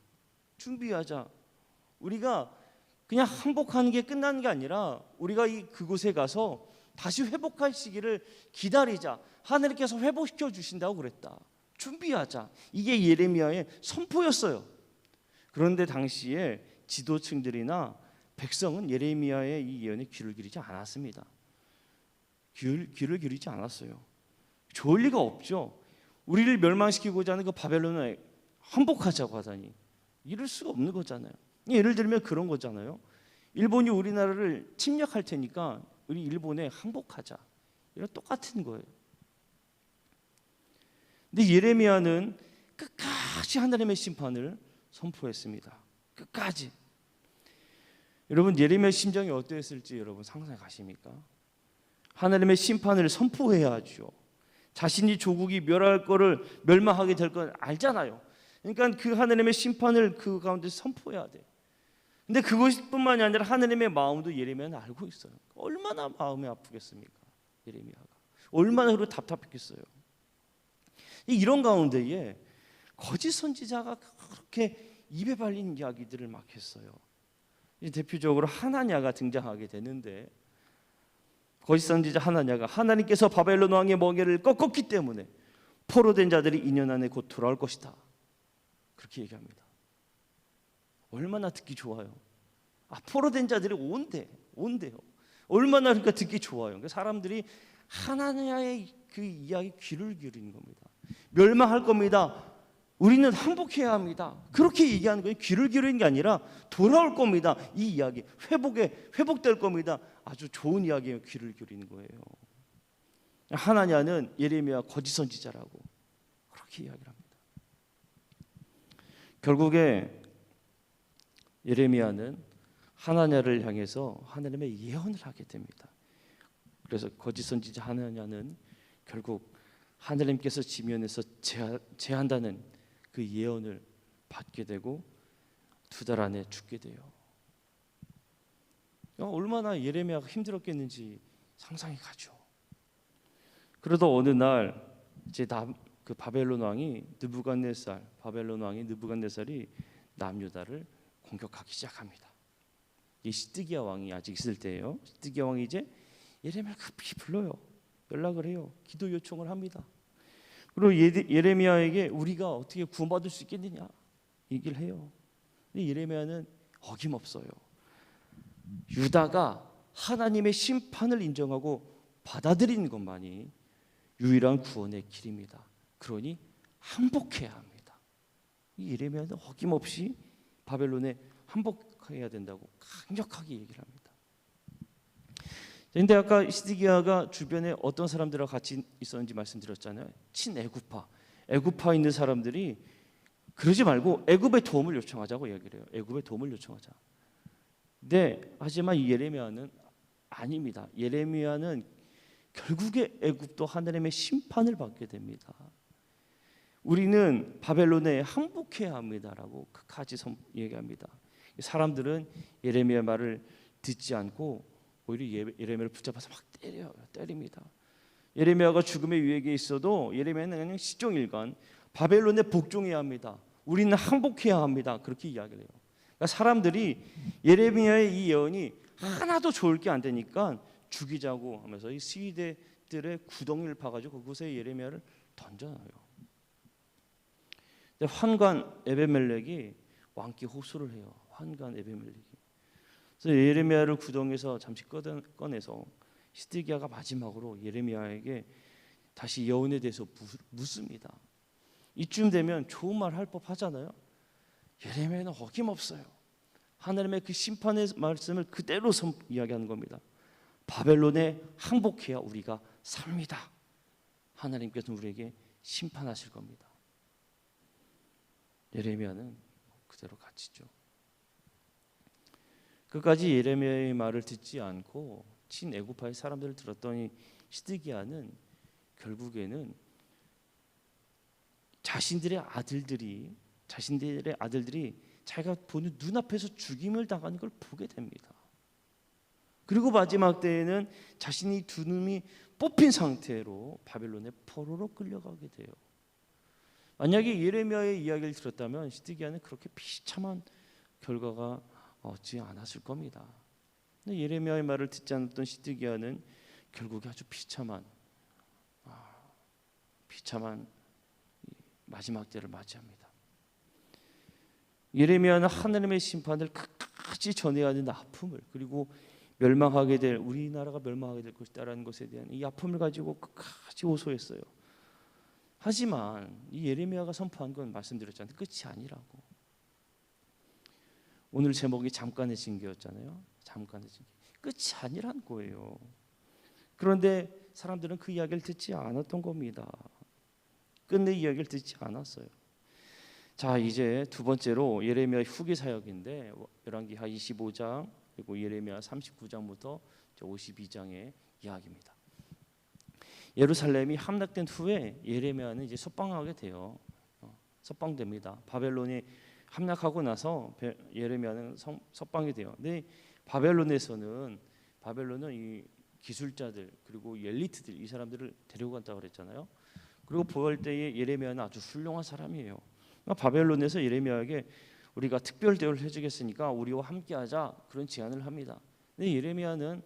우리가 그냥 항복하는 게 끝나는 게 아니라 우리가 그곳에 가서 다시 회복할 시기를 기다리자. 하나님께서 회복시켜 주신다고 그랬다. 준비하자. 이게 예레미야의 선포였어요. 그런데 당시에 지도층들이나 백성은 예레미야의 이 예언에 귀를 기울이지 않았습니다. 귀를 기울이지 않았어요. 좋을 리가 없죠. 우리를 멸망시키고자 하는 그 바벨론을 항복하자고 하다니 이럴 수가 없는 거잖아요. 예를 들면 그런 거잖아요. 일본이 우리나라를 침략할 테니까 우리 일본에 항복하자. 이런 똑같은 거예요. 근데 예레미야는 끝까지 하나님의 심판을 선포했습니다. 끝까지. 여러분, 예레미야 심정이 어떠했을지 여러분 상상해 가십니까? 하나님의 심판을 선포해야 하죠. 자신이 조국이 멸망하게 될 걸 알잖아요. 그러니까 그 하나님의 심판을 그 가운데 선포해야 돼. 근데 그것뿐만이 아니라 하나님의 마음도 예레미야는 알고 있어요. 얼마나 마음이 아프겠습니까? 예레미야가 얼마나 그리고 답답했겠어요. 이런 가운데에 거짓 선지자가 그렇게 입에 발린 이야기들을 막 했어요. 대표적으로 하나냐가 등장하게 되는데, 거짓 선지자 하나냐가 하나님께서 바벨론 왕의 멍에를 꺾었기 때문에 포로된 자들이 2년 안에 곧 돌아올 것이다. 그렇게 얘기합니다. 얼마나 듣기 좋아요. 포로된 자들이 온대요. 얼마나 그러니까 듣기 좋아요. 그러니까 사람들이 하나냐의 그 이야기 귀를 기울이는 겁니다. 멸망할 겁니다. 우리는 항복해야 합니다. 그렇게 얘기하는 거예요. 귀를 기울이는 게 아니라 돌아올 겁니다. 이 이야기 회복될 겁니다. 아주 좋은 이야기예요. 귀를 기울이는 거예요. 하나냐는 예레미야 거짓 선지자라고 그렇게 이야기를 합니다. 결국에 예레미야는 하나냐를 향해서 하나님의 예언을 하게 됩니다. 그래서 거짓 선지자 하나냐는 결국 하나님께서 지면에서 제한다는 그 예언을 받게 되고 2달 안에 죽게 돼요. 얼마나 예레미야가 힘들었겠는지 상상이 가죠. 그러다 어느 날 이제 그 바벨론 왕이 느부갓네살이 남유다를 공격하기 시작합니다. 이 시드기야 왕이 아직 있을 때예요. 시드기야 왕이 이제 예레미야를 급히 불러요. 연락을 해요. 기도 요청을 합니다. 그리고 예레미야에게 우리가 어떻게 구원받을 수 있겠느냐 얘기를 해요. 근데 예레미야는 어김없어요. 유다가 하나님의 심판을 인정하고 받아들이는 것만이 유일한 구원의 길입니다. 그러니 항복해야 합니다. 이 예레미야는 어김없이 바벨론에 항복해야 된다고 강력하게 얘기를 합니다. 근데 아까 시드기야가 주변에 어떤 사람들과 같이 있었는지 말씀드렸잖아요. 친애굽파, 애굽파에 있는 사람들이 그러지 말고 애굽의 도움을 요청하자고 이야기를 해요. 애굽의 도움을 요청하자. 근데 하지만 예레미야는 아닙니다. 예레미야는 결국에 애굽도 하나님의 심판을 받게 됩니다. 우리는 바벨론에 항복해야 합니다라고 끝까지 얘기합니다. 사람들은 예레미야 말을 듣지 않고 오히려 예레미야를 붙잡아서 막 때립니다. 예레미야가 죽음의 위기에 있어도 예레미야는 그냥 시종일관 바벨론에 복종해야 합니다. 우리는 항복해야 합니다. 그렇게 이야기를 해요. 그러니까 사람들이 예레미야의 이 예언이 하나도 좋을 게 안 되니까 죽이자고 하면서 이 시위대들의 구덩이를 파가지고 그곳에 예레미야를 던져놔요. 근데 환관 에베멜렉이 왕께 호소를 해요. 환관 에베멜렉이. 그래서 예레미야를 구덩이에서 잠시 꺼내서 시드기야가 마지막으로 예레미야에게 다시 여호와에 대해서 묻습니다. 이쯤 되면 좋은 말 할 법하잖아요. 예레미야는 어김없어요. 하나님의 그 심판의 말씀을 그대로 이야기하는 겁니다. 바벨론에 항복해야 우리가 삽니다. 하나님께서는 우리에게 심판하실 겁니다. 예레미야는 그대로 갇히죠. 끝까지 예레미야의 말을 듣지 않고 친애굽파의 사람들을 들었더니 시드기야는 결국에는 자신들의 아들들이 자기가 보는 눈앞에서 죽임을 당하는 걸 보게 됩니다. 그리고 마지막 때에는 자신이 두 눈이 뽑힌 상태로 바벨론의 포로로 끌려가게 돼요. 만약에 예레미야의 이야기를 들었다면 시드기야는 그렇게 비참한 결과가 얻지 않았을 겁니다. 근데 예레미야의 말을 듣지 않았던 시드기야는 결국에 아주 비참한 마지막 때를 맞이합니다. 예레미야는 하나님의 심판을 끝까지 전해야 하는 아픔을, 그리고 우리나라가 멸망하게 될 것이다라는 것에 대한 이 아픔을 가지고 끝까지 호소했어요. 하지만 이 예레미야가 선포한 건 말씀드렸잖아요. 끝이 아니라고. 오늘 제목이 잠깐의 징계였잖아요. 잠깐의 징계. 끝이 아니란 거예요. 그런데 사람들은 그 이야기를 듣지 않았던 겁니다. 끝내 이야기를 듣지 않았어요. 자, 이제 두 번째로 예레미야 후기 사역인데 열왕기하 25장 그리고 예레미야 39장부터 52장의 이야기입니다. 예루살렘이 함락된 후에 예레미야는 이제 석방하게 돼요. 석방됩니다. 바벨론이 함락하고 나서 예레미야는 석방이 돼요. 근데 바벨론은 이 기술자들 그리고 엘리트들, 이 사람들을 데리고 간다고 그랬잖아요. 그리고 보할 때에 예레미야는 아주 훌륭한 사람이에요. 바벨론에서 예레미야에게 우리가 특별 대우를 해주겠으니까 우리와 함께하자, 그런 제안을 합니다. 근데 예레미야는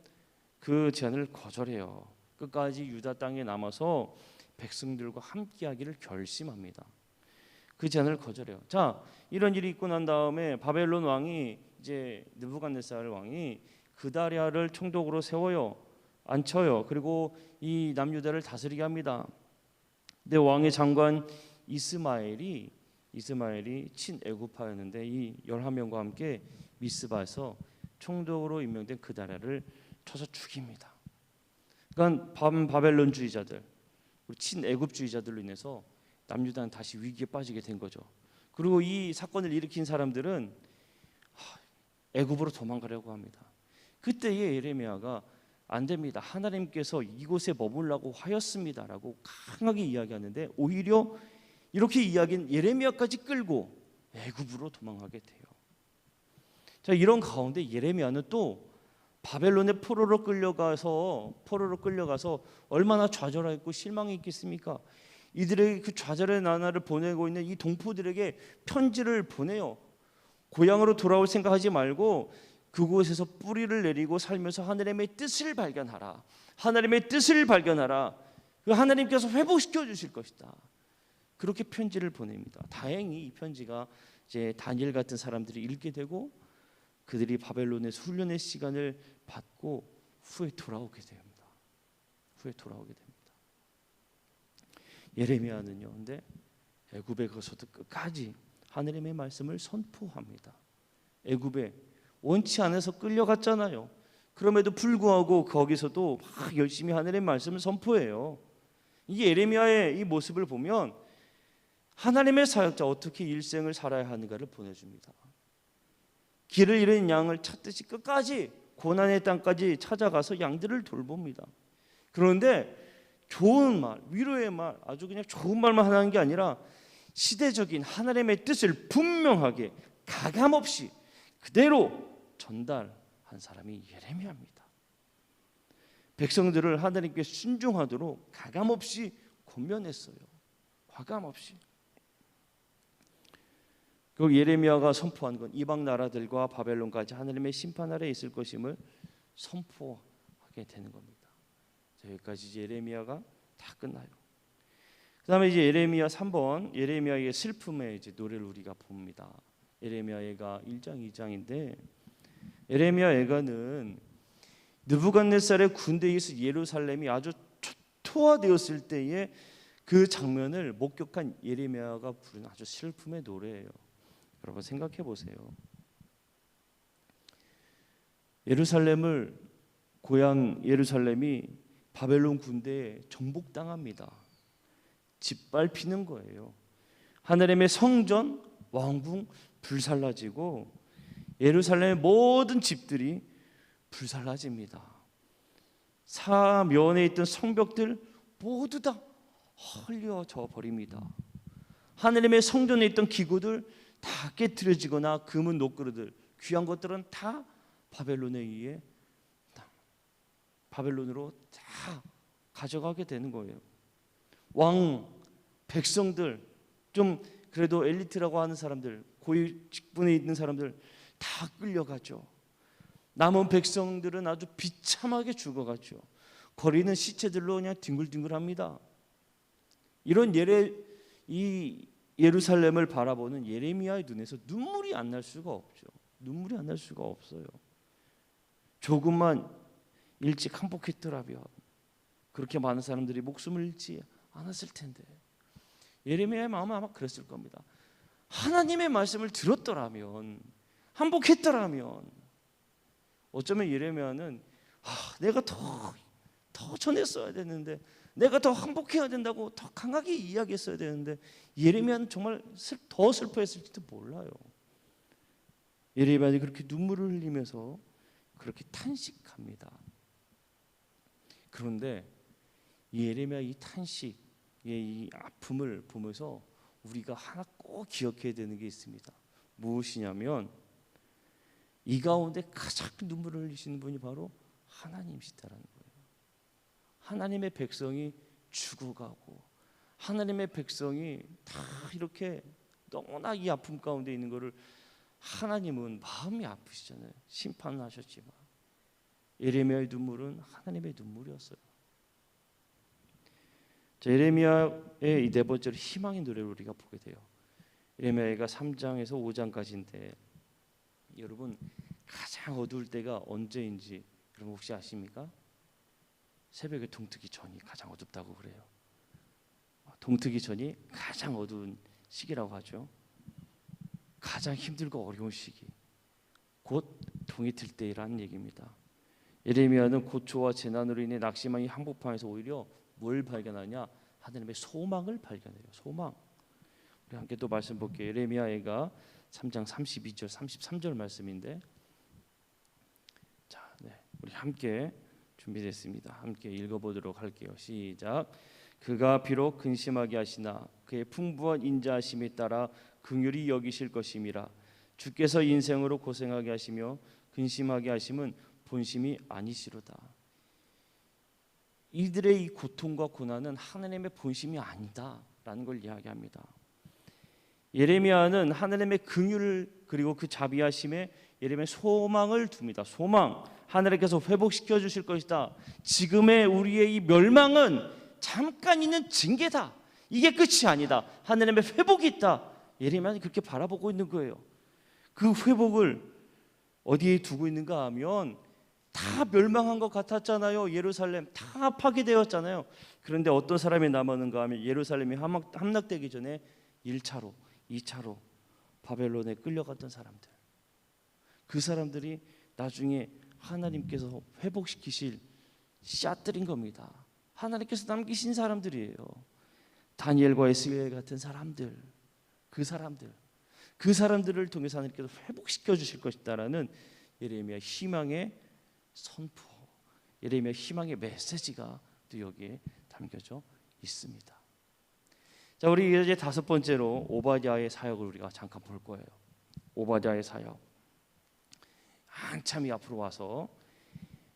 그 제안을 거절해요. 끝까지 유다 땅에 남아서 백성들과 함께하기를 결심합니다. 그 제안을 거절해요. 자, 이런 일이 있고 난 다음에 바벨론 왕이 이제 느부갓네살 왕이 그다랴를 총독으로 세워요. 앉혀요. 그리고 이 남유다를 다스리게 합니다. 근데 왕의 장관 이스마엘이 친애굽파였는데 이 11명과 함께 미스바에서 총독으로 임명된 그다랴를 쳐서 죽입니다. 그러니까 바벨론주의자들, 친애굽주의자들로 인해서 남유다는 다시 위기에 빠지게 된 거죠. 그리고 이 사건을 일으킨 사람들은 애굽으로 도망가려고 합니다. 그때에 예레미야가 안 됩니다. 하나님께서 이곳에 머물라고 하였습니다라고 강하게 이야기하는데 오히려 이렇게 이야기한 예레미야까지 끌고 애굽으로 도망가게 돼요. 자, 이런 가운데 예레미야는 또 바벨론의 포로로 끌려가서 얼마나 좌절했고 실망했겠습니까? 이들에게 그 좌절의 나날을 보내고 있는 이 동포들에게 편지를 보내요. 고향으로 돌아올 생각하지 말고 그곳에서 뿌리를 내리고 살면서 하나님의 뜻을 발견하라. 하나님의 뜻을 발견하라. 그 하나님께서 회복시켜 주실 것이다. 그렇게 편지를 보냅니다. 다행히 이 편지가 이제 다니엘 같은 사람들이 읽게 되고 그들이 바벨론에서 훈련의 시간을 받고 후에 돌아오게 됩니다. 예레미야는요, 근데 애굽에 가서도 끝까지 하나님의 말씀을 선포합니다. 애굽에 원치 않아서 끌려갔잖아요. 그럼에도 불구하고 거기서도 막 열심히 하늘의 말씀을 선포해요. 이게 예레미야의 이 모습을 보면 하나님의 사역자 어떻게 일생을 살아야 하는가를 보내줍니다. 길을 잃은 양을 찾듯이 끝까지 고난의 땅까지 찾아가서 양들을 돌봅니다. 그런데 좋은 말, 위로의 말, 아주 그냥 좋은 말만 하는 게 아니라 시대적인 하나님의 뜻을 분명하게 가감없이 그대로 전달한 사람이 예레미야입니다. 백성들을 하나님께 순종하도록 가감없이 권면했어요. 가감없이. 그 예레미야가 선포한 건 이방 나라들과 바벨론까지 하나님의 심판 아래에 있을 것임을 선포하게 되는 겁니다. 여기까지 이제 예레미야가 다 끝나요. 그다음에 이제 예레미야 3번 예레미야의 슬픔의 이제 노래를 우리가 봅니다. 예레미야 예가 1장 2장인데 예레미야 예가는 느부갓네살의 군대에서 예루살렘이 아주 초토화되었을 때의 그 장면을 목격한 예레미야가 부른 아주 슬픔의 노래예요. 여러분 생각해 보세요. 예루살렘을 고향 예루살렘이 바벨론 군대에 정복당합니다. 짓밟히는 거예요. 하나님의 성전, 왕궁 불살라지고 예루살렘의 모든 집들이 불살라집니다. 사면에 있던 성벽들 모두 다 헐려져 버립니다. 하나님의 성전에 있던 기구들 다 깨트려지거나 금은 녹그릇들 귀한 것들은 다 바벨론에 의해 바벨론으로 다 가져가게 되는 거예요. 왕, 백성들, 좀 그래도 엘리트라고 하는 사람들, 고위 직분에 있는 사람들 다 끌려가죠. 남은 백성들은 아주 비참하게 죽어가죠. 거리는 시체들로 그냥 뒹굴뒹굴합니다. 이런 이 예루살렘을 바라보는 예레미야의 눈에서 눈물이 안 날 수가 없죠. 눈물이 안 날 수가 없어요. 조금만 일찍 항복했더라면 그렇게 많은 사람들이 목숨을 잃지 않았을 텐데. 예레미야의 마음은 아마 그랬을 겁니다. 하나님의 말씀을 들었더라면, 항복했더라면, 어쩌면 예레미야는 내가 더 전했어야 되는데, 내가 더 항복해야 된다고 더 강하게 이야기했어야 되는데, 예레미야는 정말 더 슬퍼했을지도 몰라요. 예레미야는 그렇게 눈물을 흘리면서 그렇게 탄식합니다. 그런데 예레미야의 이 탄식의 이 아픔을 보면서 우리가 하나 꼭 기억해야 되는 게 있습니다. 무엇이냐면 이 가운데 가장 눈물을 흘리시는 분이 바로 하나님이시다라는 거예요. 하나님의 백성이 죽어가고 하나님의 백성이 다 이렇게 너무나 이 아픔 가운데 있는 것을 하나님은 마음이 아프시잖아요. 심판을 하셨지만 예레미야의 눈물은 하나님의 눈물이었어요. 자, 예레미야의 이 네 번째로 희망의 노래를 우리가 보게 돼요. 예레미야가 3장에서 5장까지인데 여러분 가장 어두울 때가 언제인지 여러분 혹시 아십니까? 새벽에 동트기 전이 가장 어둡다고 그래요. 동트기 전이 가장 어두운 시기라고 하죠. 가장 힘들고 어려운 시기, 곧 동이 틀 때라는 얘기입니다. 예레미야는 고초와 재난으로 인해 낙심한 이 한복판에서 오히려 뭘 발견하냐? 하나님의 소망을 발견해요. 소망. 우리 함께 또 말씀 볼게요. 예레미야가 3장 32절 33절 말씀인데, 자, 우리 함께 준비됐습니다. 함께 읽어보도록 할게요. 시작. 그가 비록 근심하게 하시나 그의 풍부한 인자하심에 따라 긍휼히 여기실 것임이라. 주께서 인생으로 고생하게 하시며 근심하게 하심은 본심이 아니시로다. 이들의 이 고통과 고난은 하나님의 본심이 아니다라는 걸 이야기합니다. 예레미야는 하나님의 긍휼을 그리고 그 자비하심에 예레미야의 소망을 둡니다. 소망, 하나님께서 회복시켜 주실 것이다. 지금의 우리의 이 멸망은 잠깐 있는 징계다. 이게 끝이 아니다. 하나님의 회복이 있다. 예레미야는 그렇게 바라보고 있는 거예요. 그 회복을 어디에 두고 있는가 하면 다 멸망한 것 같았잖아요. 예루살렘 다 파괴되었잖아요. 그런데 어떤 사람이 남았는가 하면 예루살렘이 함락되기 전에 1차로 2차로 바벨론에 끌려갔던 사람들. 그 사람들이 나중에 하나님께서 회복시키실 씨앗들인 겁니다. 하나님께서 남기신 사람들이에요. 다니엘과 에스겔 같은 사람들, 그 사람들을 통해서 하나님께서 회복시켜 주실 것이다라는 예레미야 희망의 선포, 예레미야 희망의 메시지가 또 여기에 담겨져 있습니다. 자, 우리 이제 다섯 번째로 오바댜의 사역을 우리가 잠깐 볼 거예요. 오바댜의 사역. 한참이 앞으로 와서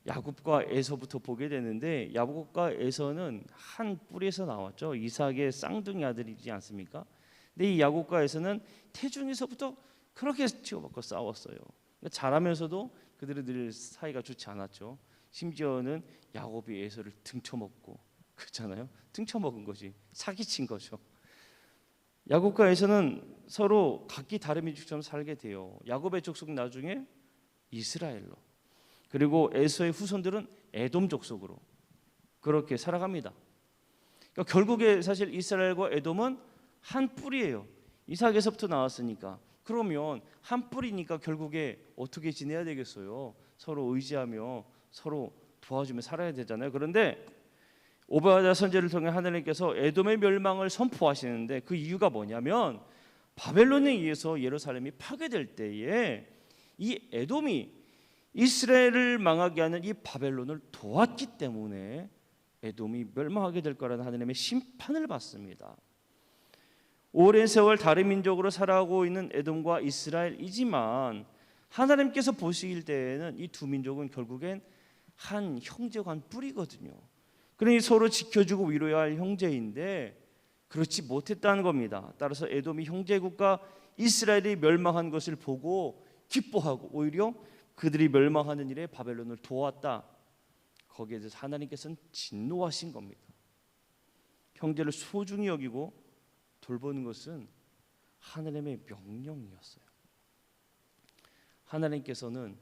야곱과 에서부터 보게 되는데, 야곱과 에서는 한 뿌리에서 나왔죠. 이삭의 쌍둥이 아들이지 않습니까? 근데 이 야곱과 에서는 태중에서부터 그렇게 치고받고 싸웠어요. 자라면서도 그들은 늘 사이가 좋지 않았죠. 심지어는 야곱이 에서를 등쳐먹고, 그렇잖아요. 등쳐먹은 거지, 사기친 거죠. 야곱과 에서는 서로 각기 다른 민족처럼 살게 돼요. 야곱의 족속은 나중에 이스라엘로, 그리고 에서의 후손들은 에돔 족속으로 그렇게 살아갑니다. 그러니까 결국에 사실 이스라엘과 에돔은 한 뿌리예요. 이삭에서부터 나왔으니까. 그러면 한 뿌리니까 결국에 어떻게 지내야 되겠어요? 서로 의지하며 서로 도와주며 살아야 되잖아요. 그런데 오바댜 선지자를 통해 하나님께서 에돔의 멸망을 선포하시는데, 그 이유가 뭐냐면 바벨론에 의해서 예루살렘이 파괴될 때에 이 에돔이 이스라엘을 망하게 하는 이 바벨론을 도왔기 때문에 에돔이 멸망하게 될 거라는 하나님의 심판을 받습니다. 오랜 세월 다른 민족으로 살아가고 있는 에돔과 이스라엘이지만 하나님께서 보시길 때에는 이 두 민족은 결국엔 한 형제가 한 뿌리거든요. 그러니 서로 지켜주고 위로해야 할 형제인데 그렇지 못했다는 겁니다. 따라서 에돔이 형제국가 이스라엘이 멸망한 것을 보고 기뻐하고 오히려 그들이 멸망하는 일에 바벨론을 도왔다. 거기에 대해서 하나님께서는 진노하신 겁니다. 형제를 소중히 여기고 돌보는 것은 하나님의 명령이었어요. 하나님께서는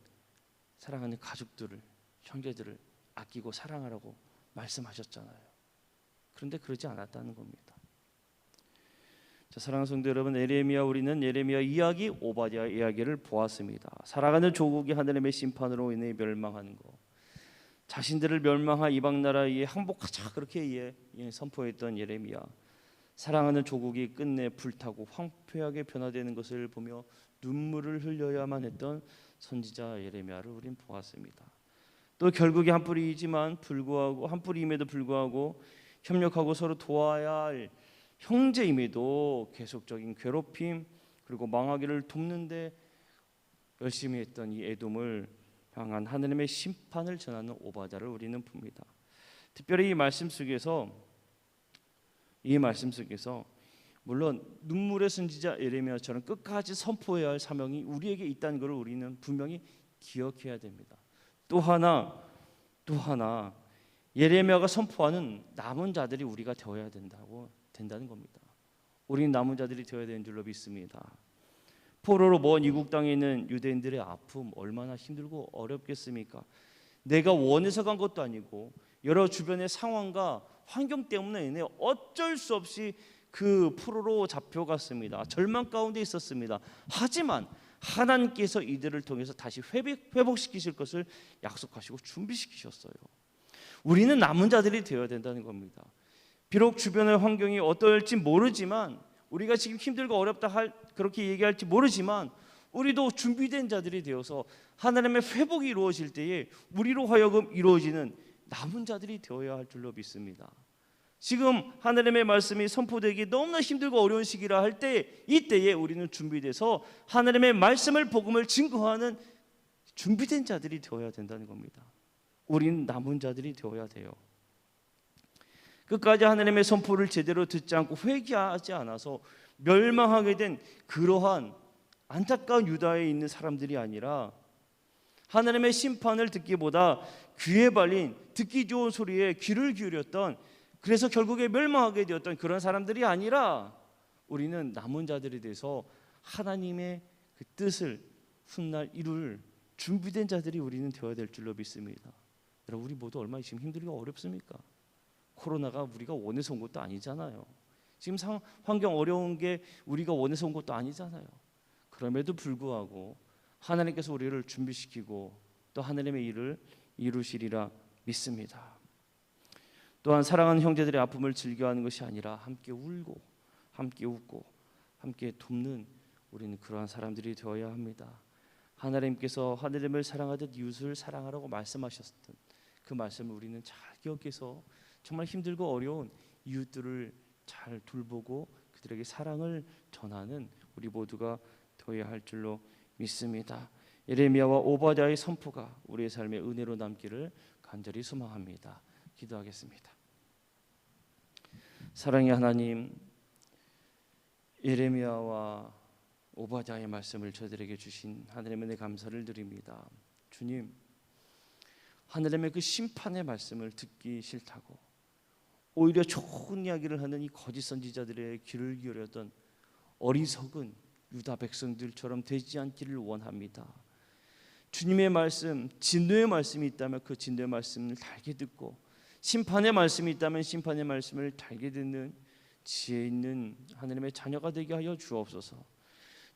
사랑하는 가족들을, 형제들을 아끼고 사랑하라고 말씀하셨잖아요. 그런데 그러지 않았다는 겁니다. 자, 사랑하는 성도 여러분, 우리는 예레미야 이야기, 오바댜 이야기를 보았습니다. 살아가는 조국이 하나님의 심판으로 인해 멸망하는 것, 자신들을 멸망한 이방 나라에 항복하자 그렇게 선포했던 예레미야, 사랑하는 조국이 끝내 불타고 황폐하게 변화되는 것을 보며 눈물을 흘려야만 했던 선지자 예레미야를 우린 보았습니다. 또 결국에 한 뿌리임에도 불구하고 협력하고 서로 도와야 할 형제임에도 계속적인 괴롭힘, 그리고 망하기를 돕는데 열심히 했던 이 에돔을 향한 하나님의 심판을 전하는 오바댜를 우리는 봅니다. 특별히 이 말씀 속에서 물론 눈물의 선지자 예레미야처럼 끝까지 선포해야 할 사명이 우리에게 있다는 것을 우리는 분명히 기억해야 됩니다. 또 하나 예레미야가 선포하는 남은 자들이 우리가 되어야 된다는 겁니다. 우리는 남은 자들이 되어야 되는 줄로 믿습니다. 포로로 먼 이국 땅에 있는 유대인들의 아픔 얼마나 힘들고 어렵겠습니까? 내가 원해서 간 것도 아니고 여러 주변의 상황과 환경 때문에 어쩔 수 없이 그 포로로 잡혀갔습니다. 절망 가운데 있었습니다. 하지만 하나님께서 이들을 통해서 다시 회복시키실 것을 약속하시고 준비시키셨어요. 우리는 남은 자들이 되어야 된다는 겁니다. 비록 주변의 환경이 어떨지 모르지만, 우리가 지금 힘들고 어렵다 그렇게 얘기할지 모르지만, 우리도 준비된 자들이 되어서 하나님의 회복이 이루어질 때에 우리로 하여금 이루어지는 남은 자들이 되어야 할 줄로 믿습니다. 지금 하나님의 말씀이 선포되기 너무나 힘들고 어려운 시기라 할 때, 이때에 우리는 준비돼서 하나님의 말씀을, 복음을 증거하는 준비된 자들이 되어야 된다는 겁니다. 우리는 남은 자들이 되어야 돼요. 끝까지 하나님의 선포를 제대로 듣지 않고 회개하지 않아서 멸망하게 된 그러한 안타까운 유다에 있는 사람들이 아니라, 하나님의 심판을 듣기보다 귀에 발린 듣기 좋은 소리에 귀를 기울였던, 그래서 결국에 멸망하게 되었던 그런 사람들이 아니라, 우리는 남은 자들이 돼서 하나님의 그 뜻을 훗날 이룰 준비된 자들이 우리는 되어야 될 줄로 믿습니다. 여러분, 우리 모두 얼마나 지금 힘들고 어렵습니까? 코로나가 우리가 원해서 온 것도 아니잖아요. 지금 환경 어려운 게 우리가 원해서 온 것도 아니잖아요. 그럼에도 불구하고 하나님께서 우리를 준비시키고 또 하나님의 일을 이루시리라 믿습니다. 또한 사랑하는 형제들의 아픔을 즐겨하는 것이 아니라 함께 울고 함께 웃고 함께 돕는 우리는 그러한 사람들이 되어야 합니다. 하나님께서 하나님을 사랑하듯 이웃을 사랑하라고 말씀하셨던 그 말씀을 우리는 잘 기억해서 정말 힘들고 어려운 이웃들을 잘 돌보고 그들에게 사랑을 전하는 우리 모두가 되어야 할 줄로 믿습니다. 예레미야와 오바댜의 선포가 우리의 삶의 은혜로 남기를 간절히 소망합니다. 기도하겠습니다. 사랑의 하나님, 예레미야와 오바댜의 말씀을 저희들에게 주신 하나님의 은혜 감사를 드립니다. 주님, 하나님의 그 심판의 말씀을 듣기 싫다고 오히려 좋은 이야기를 하는 이 거짓 선지자들의 귀를 기울였던 어리석은 유다 백성들처럼 되지 않기를 원합니다. 주님의 말씀, 진노의 말씀이 있다면 그 진노의 말씀을 달게 듣고 심판의 말씀이 있다면 심판의 말씀을 달게 듣는 지혜 있는 하나님의 자녀가 되게 하여 주옵소서.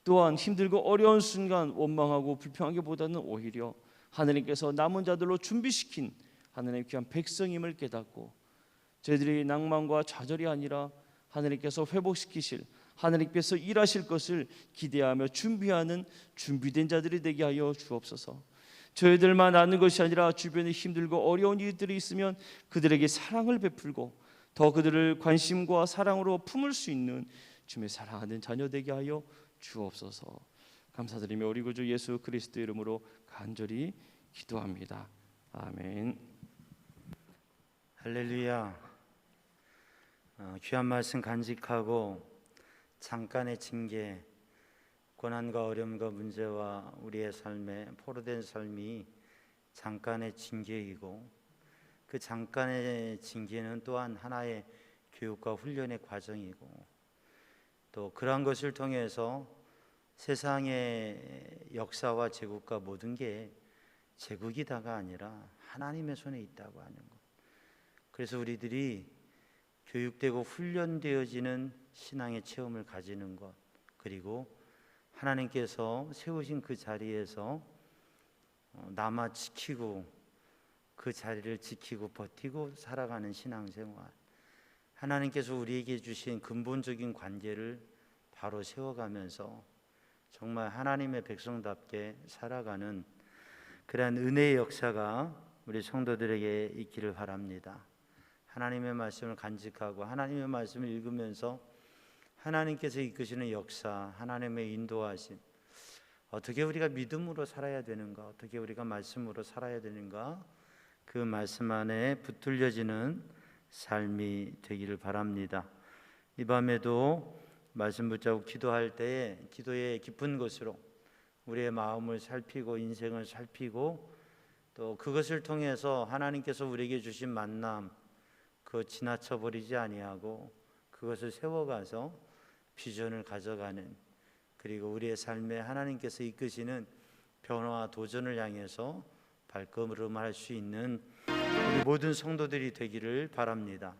또한 힘들고 어려운 순간 원망하고 불평하기보다는 오히려 하나님께서 남은 자들로 준비시킨 하나님의 귀한 백성임을 깨닫고 저희들이 낭만과 좌절이 아니라 하나님께서 회복시키실, 하나님께서 일하실 것을 기대하며 준비하는 준비된 자들이 되게 하여 주옵소서. 저희들만 아는 것이 아니라 주변에 힘들고 어려운 이들이 있으면 그들에게 사랑을 베풀고 더 그들을 관심과 사랑으로 품을 수 있는 주님의 사랑하는 자녀 되게 하여 주옵소서. 감사드리며 우리 구주 예수 그리스도 이름으로 간절히 기도합니다. 아멘. 할렐루야. 귀한 말씀 간직하고 잠깐의 징계, 고난과 어려움과 문제와 우리의 삶에 포로된 삶이 잠깐의 징계이고 그 잠깐의 징계는 또한 하나의 교육과 훈련의 과정이고 또 그러한 것을 통해서 세상의 역사와 제국과 모든 게 제국이 다가 아니라 하나님의 손에 있다고 하는 것. 그래서 우리들이 교육되고 훈련되어지는 신앙의 체험을 가지는 것, 그리고 하나님께서 세우신 그 자리에서 남아 지키고 그 자리를 지키고 버티고 살아가는 신앙생활, 하나님께서 우리에게 주신 근본적인 관계를 바로 세워가면서 정말 하나님의 백성답게 살아가는 그러한 은혜의 역사가 우리 성도들에게 있기를 바랍니다. 하나님의 말씀을 간직하고 하나님의 말씀을 읽으면서 하나님께서 이끄시는 역사, 하나님의 인도하심, 어떻게 우리가 믿음으로 살아야 되는가, 어떻게 우리가 말씀으로 살아야 되는가, 그 말씀 안에 붙들려지는 삶이 되기를 바랍니다. 이 밤에도 말씀 붙잡고 기도할 때에 기도의 깊은 곳으로 우리의 마음을 살피고 인생을 살피고 또 그것을 통해서 하나님께서 우리에게 주신 만남 그거 지나쳐 버리지 아니하고 그것을 세워가서 비전을 가져가는, 그리고 우리의 삶에 하나님께서 이끄시는 변화와 도전을 향해서 발걸음할 수 있는 우리 모든 성도들이 되기를 바랍니다.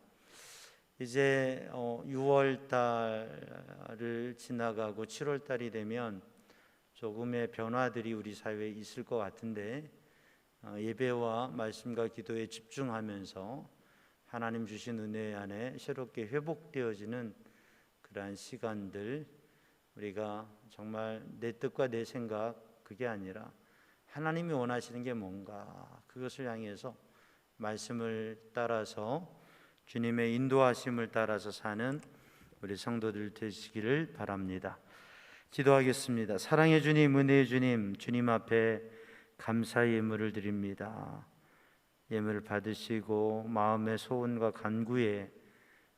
이제 6월 달을 지나가고 7월 달이 되면 조금의 변화들이 우리 사회에 있을 것 같은데 예배와 말씀과 기도에 집중하면서 하나님 주신 은혜 안에 새롭게 회복되어지는 그러한 시간들, 우리가 정말 내 뜻과 내 생각 그게 아니라 하나님이 원하시는 게 뭔가 그것을 향해서 말씀을 따라서 주님의 인도하심을 따라서 사는 우리 성도들 되시기를 바랍니다. 기도하겠습니다. 사랑의 주님, 은혜의 주님, 주님 앞에 감사의 예물을 드립니다. 예물을 받으시고 마음의 소원과 간구에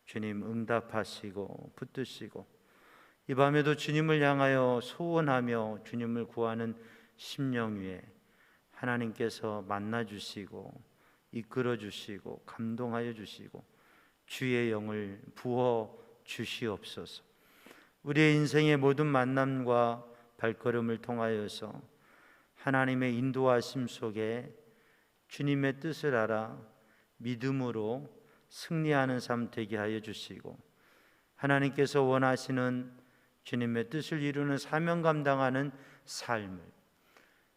주님 응답하시고 붙드시고 이 밤에도 주님을 향하여 소원하며 주님을 구하는 심령 위에 하나님께서 만나주시고 이끌어주시고 감동하여 주시고 주의 영을 부어 주시옵소서. 우리의 인생의 모든 만남과 발걸음을 통하여서 하나님의 인도하심 속에 주님의 뜻을 알아 믿음으로 승리하는 삶 되게 하여 주시고 하나님께서 원하시는 주님의 뜻을 이루는 사명 감당하는 삶을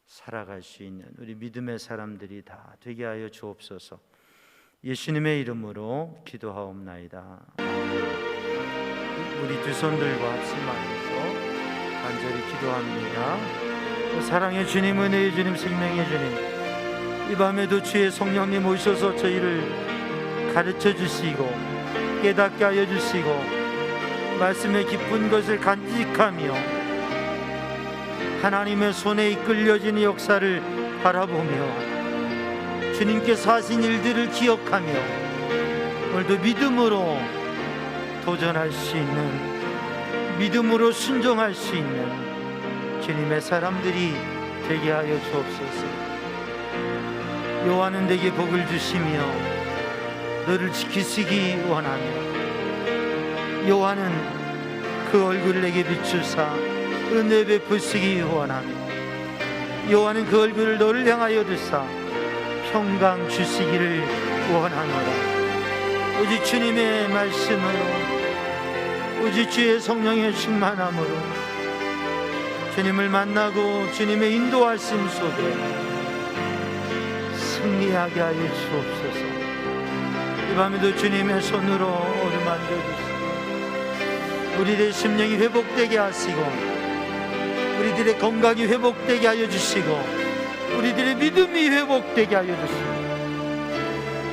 살아갈 수 있는 우리 믿음의 사람들이 다 되게 하여 주옵소서. 예수님의 이름으로 기도하옵나이다. 우리 두 손 들고 합심하면서 간절히 기도합니다. 사랑의 주님, 은혜의 주님, 생명의 주님, 이 밤에도 주의 성령님 오셔서 저희를 가르쳐 주시고 깨닫게 하여 주시고 말씀의 깊은 것을 간직하며 하나님의 손에 이끌려지는 역사를 바라보며 주님께서 하신 일들을 기억하며 오늘도 믿음으로 도전할 수 있는, 믿음으로 순종할 수 있는 주님의 사람들이 되게 하여 주옵소서. 여호와는 내게 복을 주시며 너를 지키시기 원하며 여호와는 그 얼굴을 내게 비추사 은혜 베푸시기 원하며 여호와는 그 얼굴을 너를 향하여 드사 평강 주시기를 원하노라. 오직 주님의 말씀으로, 오직 주의 성령의 충만함으로 주님을 만나고 주님의 인도하심 속에 승리하게 하여 주옵소서. 이 밤에도 주님의 손으로 어루만져 주시고 우리들의 심령이 회복되게 하시고 우리들의 건강이 회복되게 하여 주시고 우리들의 믿음이 회복되게 하여 주시고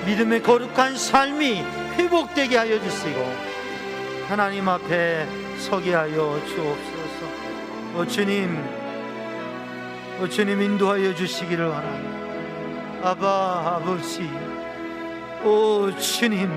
믿음의 거룩한 삶이 회복되게 하여 주시고 하나님 앞에 서게 하여 주옵소서. 주님 인도하여 주시기를 원합니다. 아바 아버지, 오 주님,